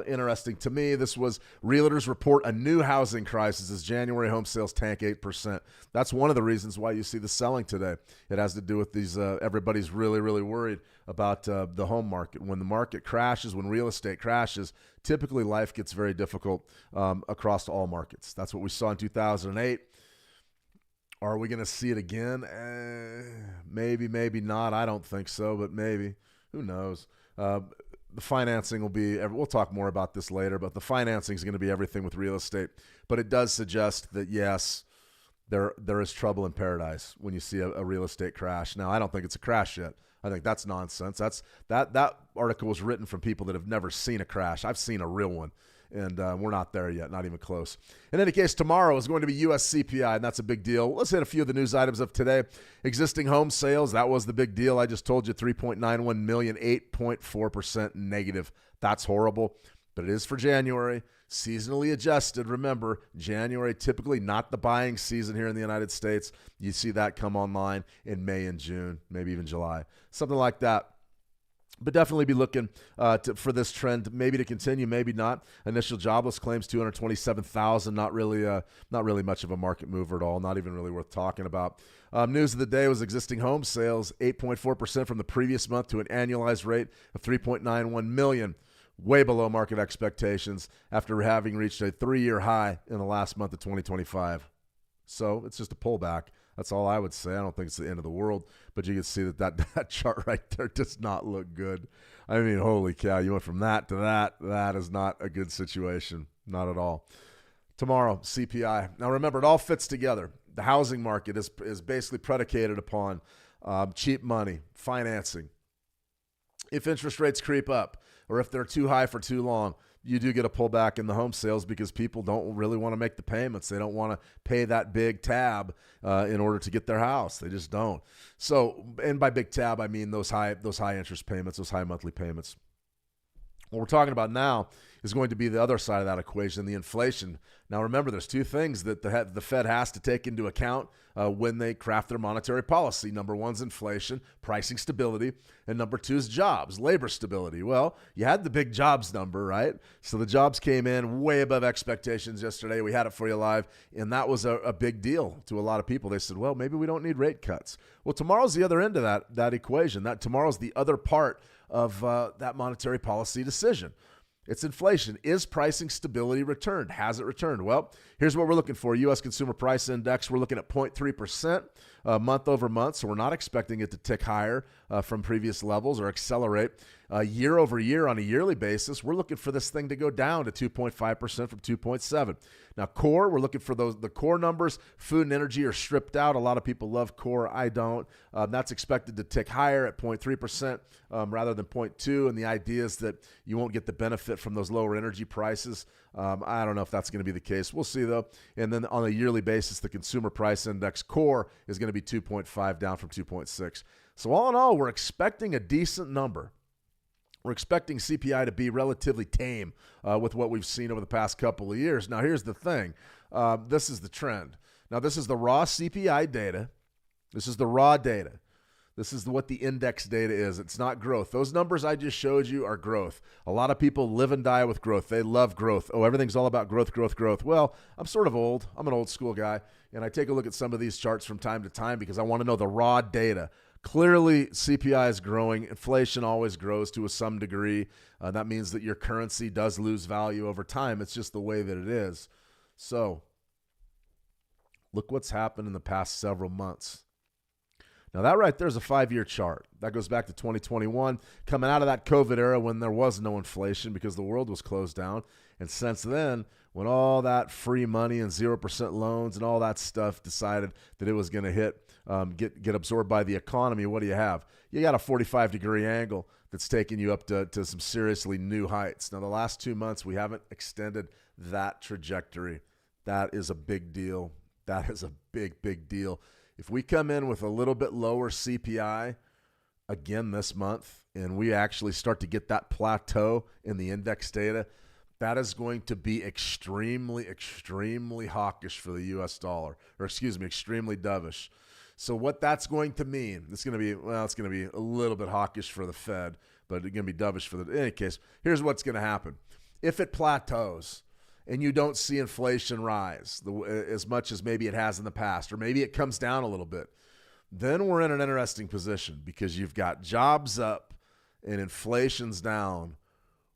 interesting to me. This was realtors report a new housing crisis as January home sales tank 8%. That's one of the reasons why you see the selling today. It has to do with these. Everybody's really, really worried about the home market. When the market crashes, when real estate crashes, typically life gets very difficult across all markets. That's what we saw in 2008. Are we going to see it again? Maybe, maybe not. I don't think so, but maybe. Who knows? The financing will be, we'll talk more about this later, but the financing is going to be everything with real estate. But it does suggest that, yes, there is trouble in paradise when you see a real estate crash. Now, I don't think it's a crash yet. I think that's nonsense. That article was written from people that have never seen a crash. I've seen a real one, and we're not there yet, not even close. In any case, tomorrow is going to be U.S. CPI, and that's a big deal. Let's hit a few of the news items of today. Existing home sales, that was the big deal. I just told you 3.91 million, 8.4% negative. That's horrible, but it is for January. Seasonally adjusted. Remember, January typically not the buying season here in the United States. You see that come online in May and June, maybe even July, something like that. But definitely be looking for this trend, maybe to continue, maybe not. Initial jobless claims 227,000. Not really much of a market mover at all. Not even really worth talking about. News of the day was existing home sales 8.4% from the previous month to an annualized rate of 3.91 million. Way below market expectations after having reached a 3-year high in the last month of 2025. So it's just a pullback. That's all I would say. I don't think it's the end of the world, but you can see that chart right there does not look good. I mean, holy cow, you went from that to that. That is not a good situation. Not at all. Tomorrow, CPI. Now remember, it all fits together. The housing market is basically predicated upon cheap money, financing. If interest rates creep up, or if they're too high for too long, you do get a pullback in the home sales because people don't really want to make the payments. They don't want to pay that big tab in order to get their house. They just don't. So, and by big tab, I mean those high interest payments, those high monthly payments. What we're talking about now is going to be the other side of that equation, the inflation. Now, remember, there's two things that the Fed has to take into account when they craft their monetary policy. Number one is inflation, pricing stability, and number two is jobs, labor stability. Well, you had the big jobs number, right? So the jobs came in way above expectations yesterday. We had it for you live, and that was a big deal to a lot of people. They said, well, maybe we don't need rate cuts. Well, tomorrow's the other end of that equation. Tomorrow's the other part of that monetary policy decision. It's inflation. Is pricing stability returned? Has it returned? Well, here's what we're looking for. U.S. Consumer Price Index, we're looking at 0.3% month over month, so we're not expecting it to tick higher from previous levels or accelerate. Year over year on a yearly basis, we're looking for this thing to go down to 2.5% from 2.7. Now, core, we're looking for the core numbers. Food and energy are stripped out. A lot of people love core. I don't. That's expected to tick higher at 0.3% rather than 0.2. And the idea is that you won't get the benefit from those lower energy prices. I don't know if that's going to be the case. We'll see, though. And then on a yearly basis, the Consumer Price Index core is going to be 2.5 down from 2.6. So all in all, we're expecting a decent number. We're expecting CPI to be relatively tame with what we've seen over the past couple of years. Now, here's the thing. This is the trend. Now, this is the raw CPI data. This is the raw data. This is what the index data is. It's not growth. Those numbers I just showed you are growth. A lot of people live and die with growth. They love growth. Oh, everything's all about growth, growth, growth. Well, I'm sort of old. I'm an old school guy, and I take a look at some of these charts from time to time because I want to know the raw data. Clearly, CPI is growing. Inflation always grows to some degree. That means that your currency does lose value over time. It's just the way that it is. So, look what's happened in the past several months. Now, that right there is a 5-year chart. That goes back to 2021, coming out of that COVID era when there was no inflation because the world was closed down. And since then, when all that free money and 0% loans and all that stuff decided that it was going to get absorbed by the economy, what do you have? You got a 45-degree angle that's taking you up to some seriously new heights. Now, the last 2 months, we haven't extended that trajectory. That is a big deal. That is a big, big deal. If we come in with a little bit lower CPI again this month and we actually start to get that plateau in the index data, that is going to be extremely, extremely hawkish for the U.S. dollar, or extremely dovish. So what that's going to mean, it's going to be a little bit hawkish for the Fed, but it's going to be dovish for in any case. Here's what's going to happen. If it plateaus and you don't see inflation rise as much as maybe it has in the past, or maybe it comes down a little bit, then we're in an interesting position because you've got jobs up and inflation's down.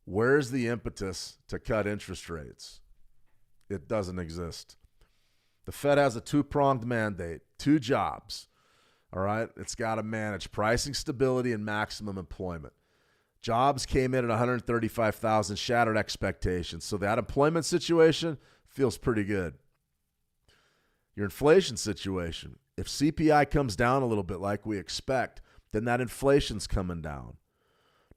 Where's the impetus to cut interest rates? It doesn't exist. The Fed has a two-pronged mandate, 2 jobs, all right? It's got to manage pricing stability and maximum employment. Jobs came in at 135,000, shattered expectations. So that employment situation feels pretty good. Your inflation situation, if CPI comes down a little bit like we expect, then that inflation's coming down.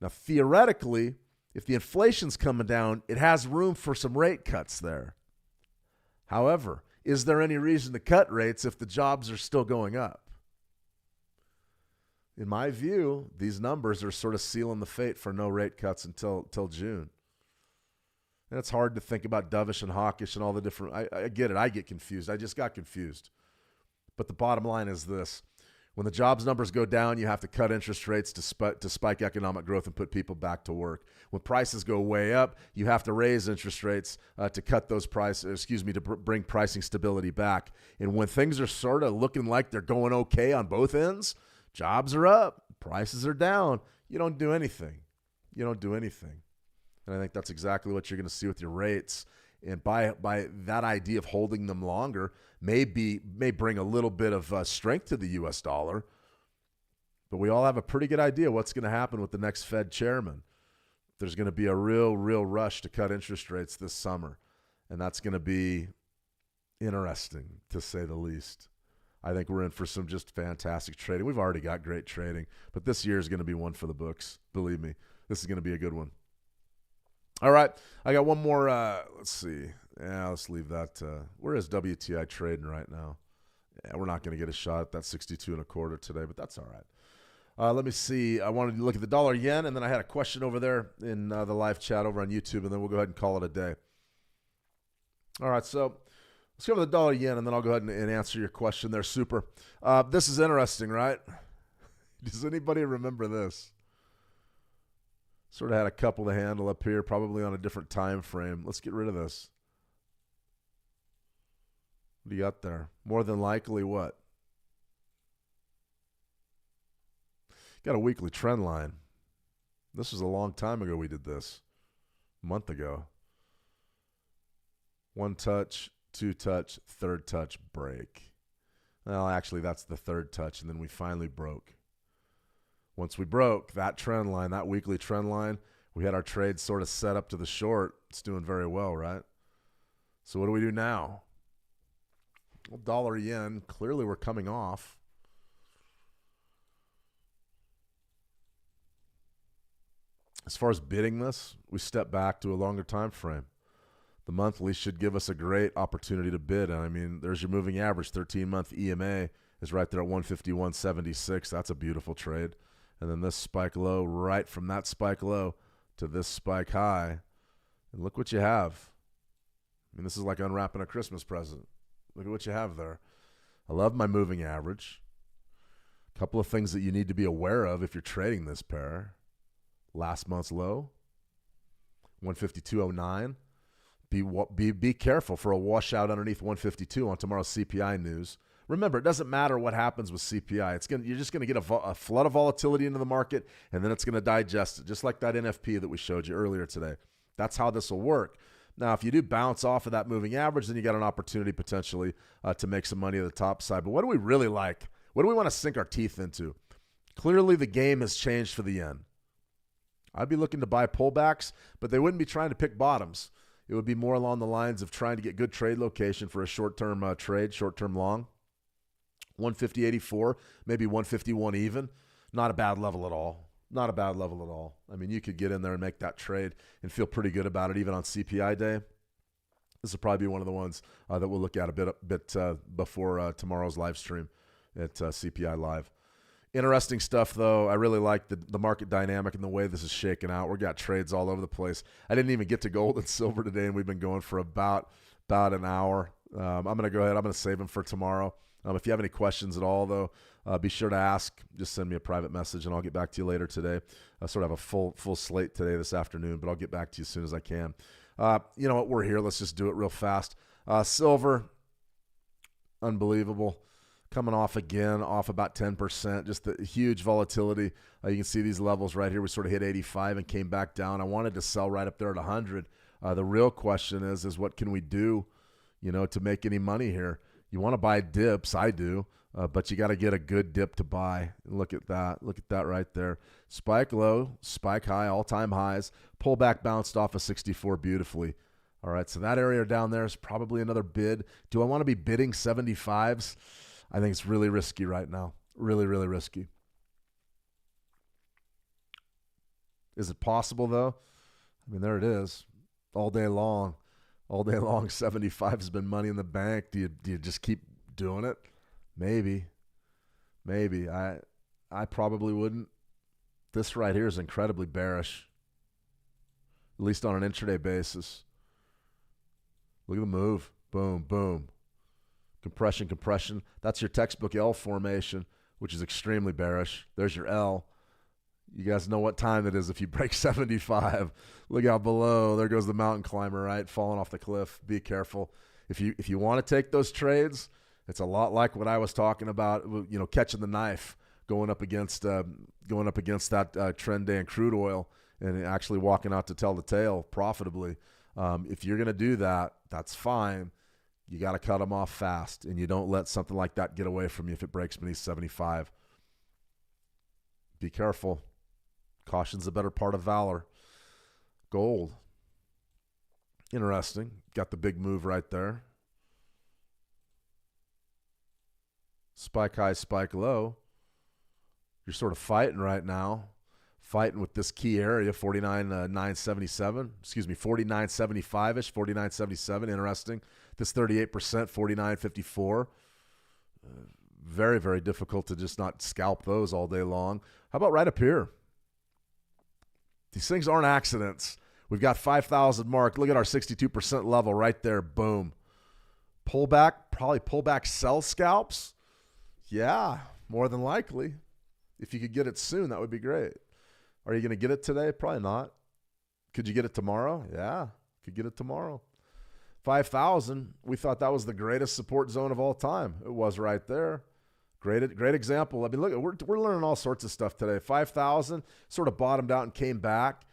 Now, theoretically, if the inflation's coming down, it has room for some rate cuts there. However, is there any reason to cut rates if the jobs are still going up? In my view, these numbers are sort of sealing the fate for no rate cuts until June. And it's hard to think about dovish and hawkish and all the different. I get it. I get confused. I just got confused. But the bottom line is this. When the jobs numbers go down, you have to cut interest rates to spike economic growth and put people back to work. When prices go way up, you have to raise interest rates to cut those to bring pricing stability back. And when things are sort of looking like they're going okay on both ends, jobs are up, prices are down, you don't do anything. You don't do anything. And I think that's exactly what you're going to see with your rates. And by that idea of holding them longer may bring a little bit of strength to the U.S. dollar. But we all have a pretty good idea what's going to happen with the next Fed chairman. There's going to be a real rush to cut interest rates this summer. And that's going to be interesting, to say the least. I think we're in for some just fantastic trading. We've already got great trading, but this year is going to be one for the books. Believe me, this is going to be a good one. All right, I got one more. Let's see. Yeah, let's leave that. Where is WTI trading right now? Yeah, we're not going to get a shot at that 62.25 today, but that's all right. Let me see. I wanted to look at the dollar yen, and then I had a question over there in the live chat over on YouTube, and then we'll go ahead and call it a day. All right, so let's go over the dollar yen, and then I'll go ahead and answer your question there. Super. This is interesting, right? Does anybody remember this? Sort of had a couple to handle up here, probably on a different time frame. Let's get rid of this. What do you got there? More than likely what? Got a weekly trend line. This was a long time ago we did this. A month ago. One touch, two touch, third touch, break. Well, actually, that's the third touch, and then we finally broke. Once we broke that trend line, that weekly trend line, we had our trade sort of set up to the short. It's doing very well, right? So what do we do now? Well, dollar yen, clearly we're coming off. As far as bidding this, we step back to a longer time frame. The monthly should give us a great opportunity to bid. And I mean, there's your moving average. 13-month EMA is right there at 151.76. That's a beautiful trade. And then this spike low, right from that spike low to this spike high. And look what you have. I mean, this is like unwrapping a Christmas present. Look at what you have there. I love my moving average. A couple of things that you need to be aware of if you're trading this pair. Last month's low, 152.09. Be careful for a washout underneath 152 on tomorrow's CPI news. Remember, it doesn't matter what happens with CPI. You're just going to get a flood of volatility into the market, and then it's going to digest it, just like that NFP that we showed you earlier today. That's how this will work. Now, if you do bounce off of that moving average, then you got an opportunity potentially to make some money at the top side. But what do we really like? What do we want to sink our teeth into? Clearly, the game has changed for the yen. I'd be looking to buy pullbacks, but they wouldn't be trying to pick bottoms. It would be more along the lines of trying to get good trade location for a short-term trade, short-term long. 150.84, maybe 151 even. Not a bad level at all. Not a bad level at all. I mean, you could get in there and make that trade and feel pretty good about it even on CPI day. This will probably be one of the ones that we'll look at a bit before tomorrow's live stream at CPI Live. Interesting stuff, though. I really like the market dynamic and the way this is shaking out. We've got trades all over the place. I didn't even get to gold and silver today, and we've been going for about an hour. I'm going to go ahead. I'm going to save them for tomorrow. If you have any questions at all, though, be sure to ask. Just send me a private message, and I'll get back to you later today. I sort of have a full slate today this afternoon, but I'll get back to you as soon as I can. You know what? We're here. Let's just do it real fast. Silver, unbelievable. Coming off again, off about 10%, just the huge volatility. You can see these levels right here. We sort of hit 85 and came back down. I wanted to sell right up there at 100. The real question is what can we do, to make any money here? You want to buy dips, I do, but you got to get a good dip to buy. Look at that. Look at that right there. Spike low, spike high, all-time highs. Pullback bounced off of 64 beautifully. All right, so that area down there is probably another bid. Do I want to be bidding 75s? I think it's really risky right now. Really, really risky. Is it possible, though? I mean, there it is. All day long. All day long, 75 has been money in the bank. Do you just keep doing it? Maybe. I probably wouldn't. This right here is incredibly bearish, at least on an intraday basis. Look at the move. Boom, boom. Compression. That's your textbook L formation, which is extremely bearish. There's your L. You guys know what time it is if you break 75. Look out below. There goes the mountain climber, right? Falling off the cliff. Be careful. If you want to take those trades, it's a lot like what I was talking about, catching the knife, going up against that trend day in crude oil and actually walking out to tell the tale profitably. If you're going to do that, that's fine. You got to cut them off fast, and you don't let something like that get away from you if it breaks beneath 75. Be careful. Caution's the better part of valor. Gold. Interesting. Got the big move right there. Spike high, spike low. You're sort of fighting right now. fighting with this key area, 49.977, 49.75-ish, 49.77. Interesting. This 38%, 49.54. Very, very difficult to just not scalp those all day long. How about right up here? These things aren't accidents. We've got 5,000 mark. Look at our 62% level right there. Boom. Pullback, probably pullback sell scalps. Yeah, more than likely. If you could get it soon, that would be great. Are you going to get it today? Probably not. Could you get it tomorrow? Yeah, could get it tomorrow. 5,000, we thought that was the greatest support zone of all time. It was right there. Great example. I mean, look, we're learning all sorts of stuff today. 5,000 sort of bottomed out and came back.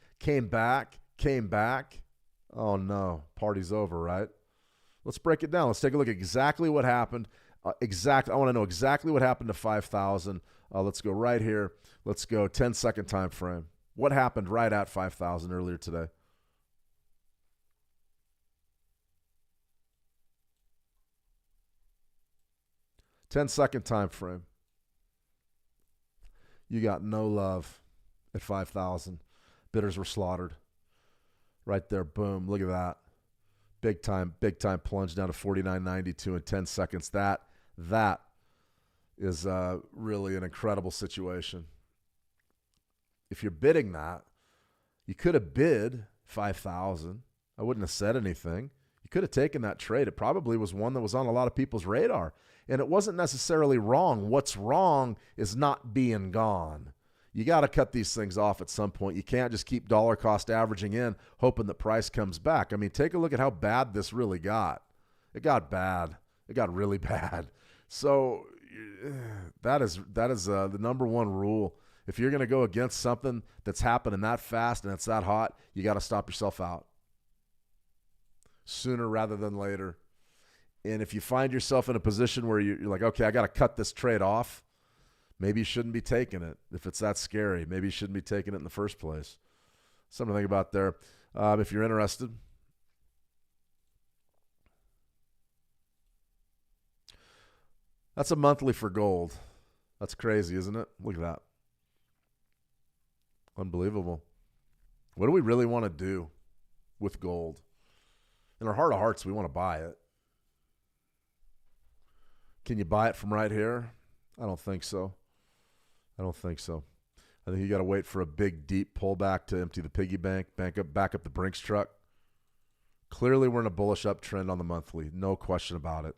Oh, no. Party's over, right? Let's break it down. Let's take a look at exactly what happened. I want to know exactly what happened to 5,000. Let's go right here. Let's go 10-second time frame. What happened right at 5,000 earlier today? Ten-second time frame. You got no love at 5,000. Bidders were slaughtered. Right there, boom. Look at that. Big time plunge down to 49.92 in 10 seconds. That is really an incredible situation. If you're bidding that, you could have bid 5,000. I wouldn't have said anything. You could have taken that trade. It probably was one that was on a lot of people's radar. And it wasn't necessarily wrong. What's wrong is not being gone. You got to cut these things off at some point. You can't just keep dollar cost averaging in, hoping the price comes back. I mean, take a look at how bad this really got. It got bad. It got really bad. So that is the number one rule. If you're going to go against something that's happening that fast and it's that hot, you got to stop yourself out sooner rather than later. And if you find yourself in a position where you're like, okay, I got to cut this trade off, maybe you shouldn't be taking it. If it's that scary, maybe you shouldn't be taking it in the first place. Something to think about there. If you're interested. That's a monthly for gold. That's crazy, isn't it? Look at that. Unbelievable. What do we really want to do with gold? In our heart of hearts, we want to buy it. Can you buy it from right here? I don't think so. I think you got to wait for a big, deep pullback to empty the piggy bank, back up the Brinks truck. Clearly, we're in a bullish uptrend on the monthly. No question about it.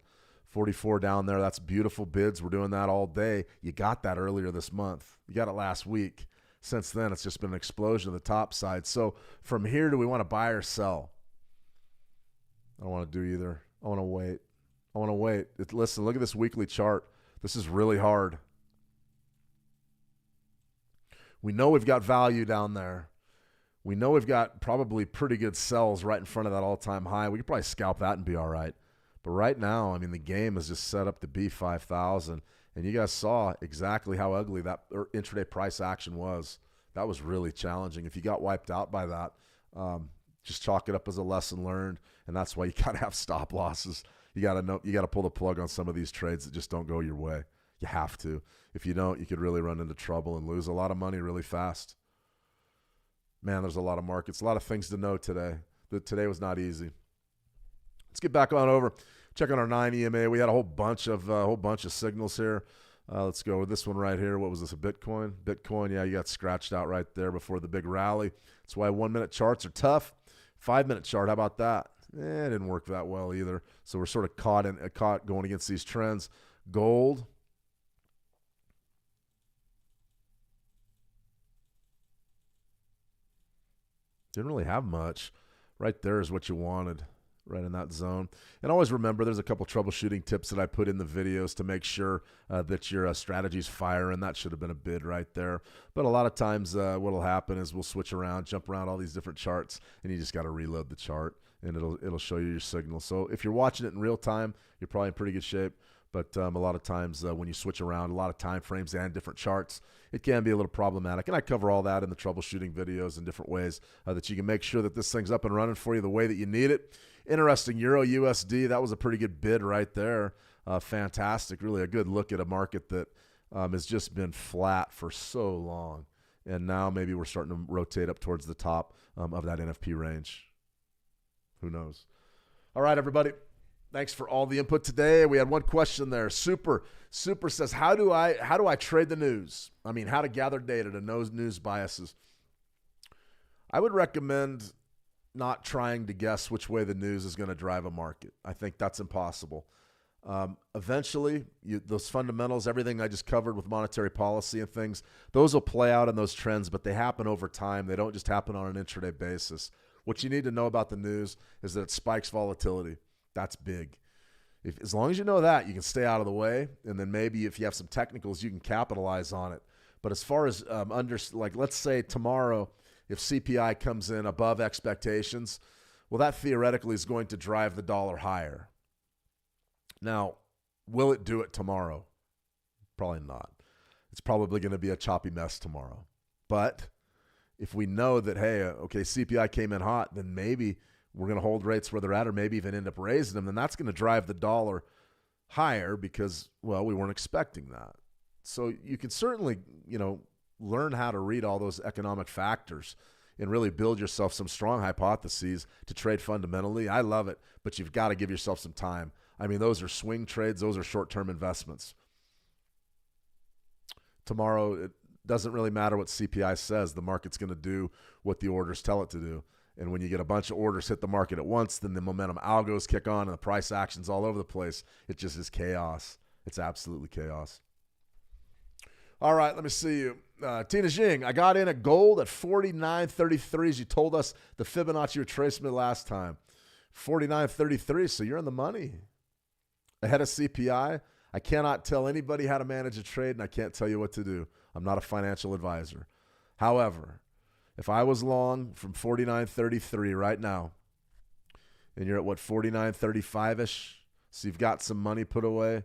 44 down there. That's beautiful bids. We're doing that all day. You got that earlier this month. You got it last week. Since then, it's just been an explosion of the top side. So from here, do we want to buy or sell? I don't want to do either. I want to wait. Listen, look at this weekly chart. This is really hard. We know we've got value down there. We know we've got probably pretty good sells right in front of that all-time high. We could probably scalp that and be all right. But right now, I mean, the game is just set up to be 5,000. And you guys saw exactly how ugly that intraday price action was. That was really challenging. If you got wiped out by that, just chalk it up as a lesson learned. And that's why you got to have stop losses. You got to pull the plug on some of these trades that just don't go your way. You have to. If you don't, you could really run into trouble and lose a lot of money really fast. Man, there's a lot of markets, a lot of things to know today. Today was not easy. Let's get back on over. Check on our 9 EMA. We had a whole bunch of signals here. Let's go with this one right here. What was this, a Bitcoin? Bitcoin, yeah, you got scratched out right there before the big rally. That's why 1-minute charts are tough. 5-minute chart, how about that? It didn't work that well either. So we're sort of caught going against these trends. Gold. Didn't really have much. Right there is what you wanted, right in that zone. And always remember, there's a couple troubleshooting tips that I put in the videos to make sure that your strategy's firing. That should have been a bid right there. But a lot of times what'll happen is we'll switch around, jump around all these different charts, and you just got to reload the chart, and it'll show you your signal. So if you're watching it in real time, you're probably in pretty good shape. But a lot of times when you switch around a lot of time frames and different charts, it can be a little problematic. And I cover all that in the troubleshooting videos in different ways that you can make sure that this thing's up and running for you the way that you need it. Interesting, Euro USD, that was a pretty good bid right there. Fantastic, really a good look at a market that has just been flat for so long. And now maybe we're starting to rotate up towards the top of that NFP range. Who knows? All right, everybody. Thanks for all the input today. We had one question there. Super says, how do I trade the news? I mean, how to gather data to know news biases. I would recommend not trying to guess which way the news is going to drive a market. I think that's impossible. Eventually, those fundamentals, everything I just covered with monetary policy and things, those will play out in those trends, but they happen over time. They don't just happen on an intraday basis. What you need to know about the news is that it spikes volatility. That's big. As long as you know that, you can stay out of the way, and then maybe if you have some technicals, you can capitalize on it. But as far as let's say tomorrow, if CPI comes in above expectations, well, that theoretically is going to drive the dollar higher. Now, will it do it tomorrow? Probably not. It's probably going to be a choppy mess tomorrow. But if we know that, hey, okay, CPI came in hot, then maybe we're going to hold rates where they're at or maybe even end up raising them, then that's going to drive the dollar higher because, well, we weren't expecting that. So you can certainly, learn how to read all those economic factors and really build yourself some strong hypotheses to trade fundamentally. I love it, but you've got to give yourself some time. I mean, those are swing trades. Those are short-term investments. Tomorrow, it doesn't really matter what CPI says. The market's going to do what the orders tell it to do. And when you get a bunch of orders hit the market at once, then the momentum algos kick on and the price action's all over the place. It just is chaos. It's absolutely chaos. All right, let me see you. Tina Jing, I got in at gold at 49.33 as you told us the Fibonacci retracement last time. 49.33, so you're in the money. Ahead of CPI, I cannot tell anybody how to manage a trade, and I can't tell you what to do. I'm not a financial advisor. However, if I was long from 49.33 right now, and you're at, 49.35-ish, so you've got some money put away,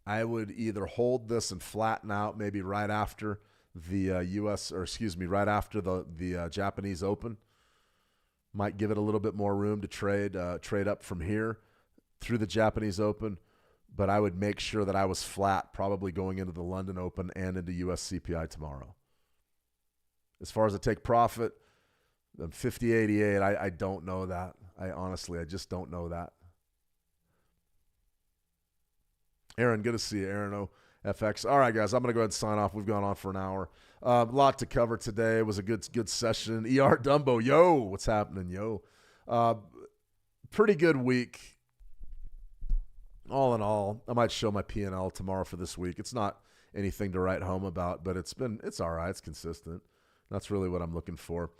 I would either hold this and flatten out maybe right after the right after the Japanese Open. Might give it a little bit more room to trade up from here through the Japanese Open, but I would make sure that I was flat probably going into the London Open and into US CPI tomorrow. As far as a take profit, 50.88, I don't know that. I just don't know that. Aaron, good to see you. Aaron OFX. All right, guys, I'm going to go ahead and sign off. We've gone on for an hour. A lot to cover today. It was a good session. ER Dumbo, yo, what's happening, yo? Pretty good week. All in all, I might show my P&L tomorrow for this week. It's not anything to write home about, but it's all right. It's consistent. That's really what I'm looking for,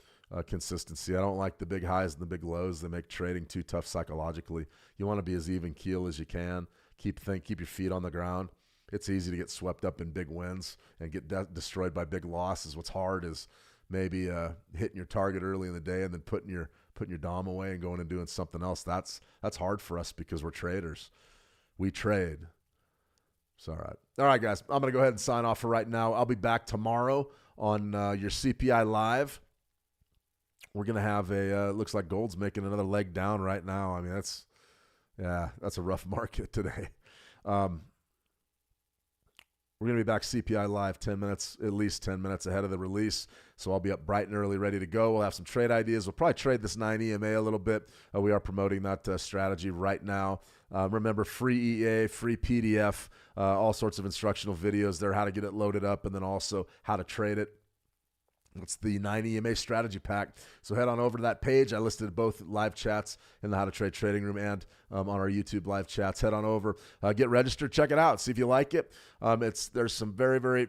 consistency. I don't like the big highs and the big lows. They make trading too tough psychologically. You want to be as even keel as you can. Keep your feet on the ground. It's easy to get swept up in big wins and get destroyed by big losses. What's hard is maybe hitting your target early in the day and then putting your dom away and going and doing something else. That's hard for us because we're traders. We trade. It's all right. All right, guys. I'm going to go ahead and sign off for right now. I'll be back tomorrow on your CPI Live. We're going to have looks like gold's making another leg down right now. I mean, that's a rough market today. We're going to be back CPI Live at least 10 minutes ahead of the release. So I'll be up bright and early, ready to go. We'll have some trade ideas. We'll probably trade this 9 EMA a little bit. We are promoting that strategy right now. Remember, free EA, free PDF, all sorts of instructional videos there, how to get it loaded up, and then also how to trade it. It's the 9 EMA strategy pack. So head on over to that page. I listed both live chats in the How to Trade Trading Room and on our YouTube live chats. Head on over, get registered, check it out, see if you like it. There's some very, very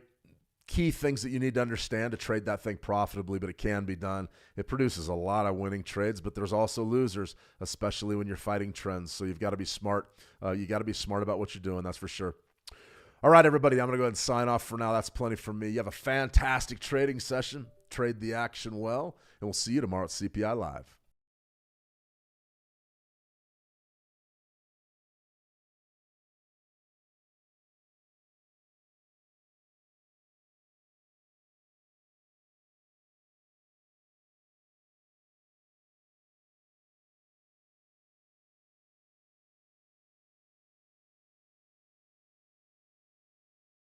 key things that you need to understand to trade that thing profitably, but it can be done. It produces a lot of winning trades, but there's also losers, especially when you're fighting trends. So you've got to be smart. You got to be smart about what you're doing, that's for sure. All right, everybody, I'm going to go ahead and sign off for now. That's plenty from me. You have a fantastic trading session. Trade the action well, and we'll see you tomorrow at CPI Live.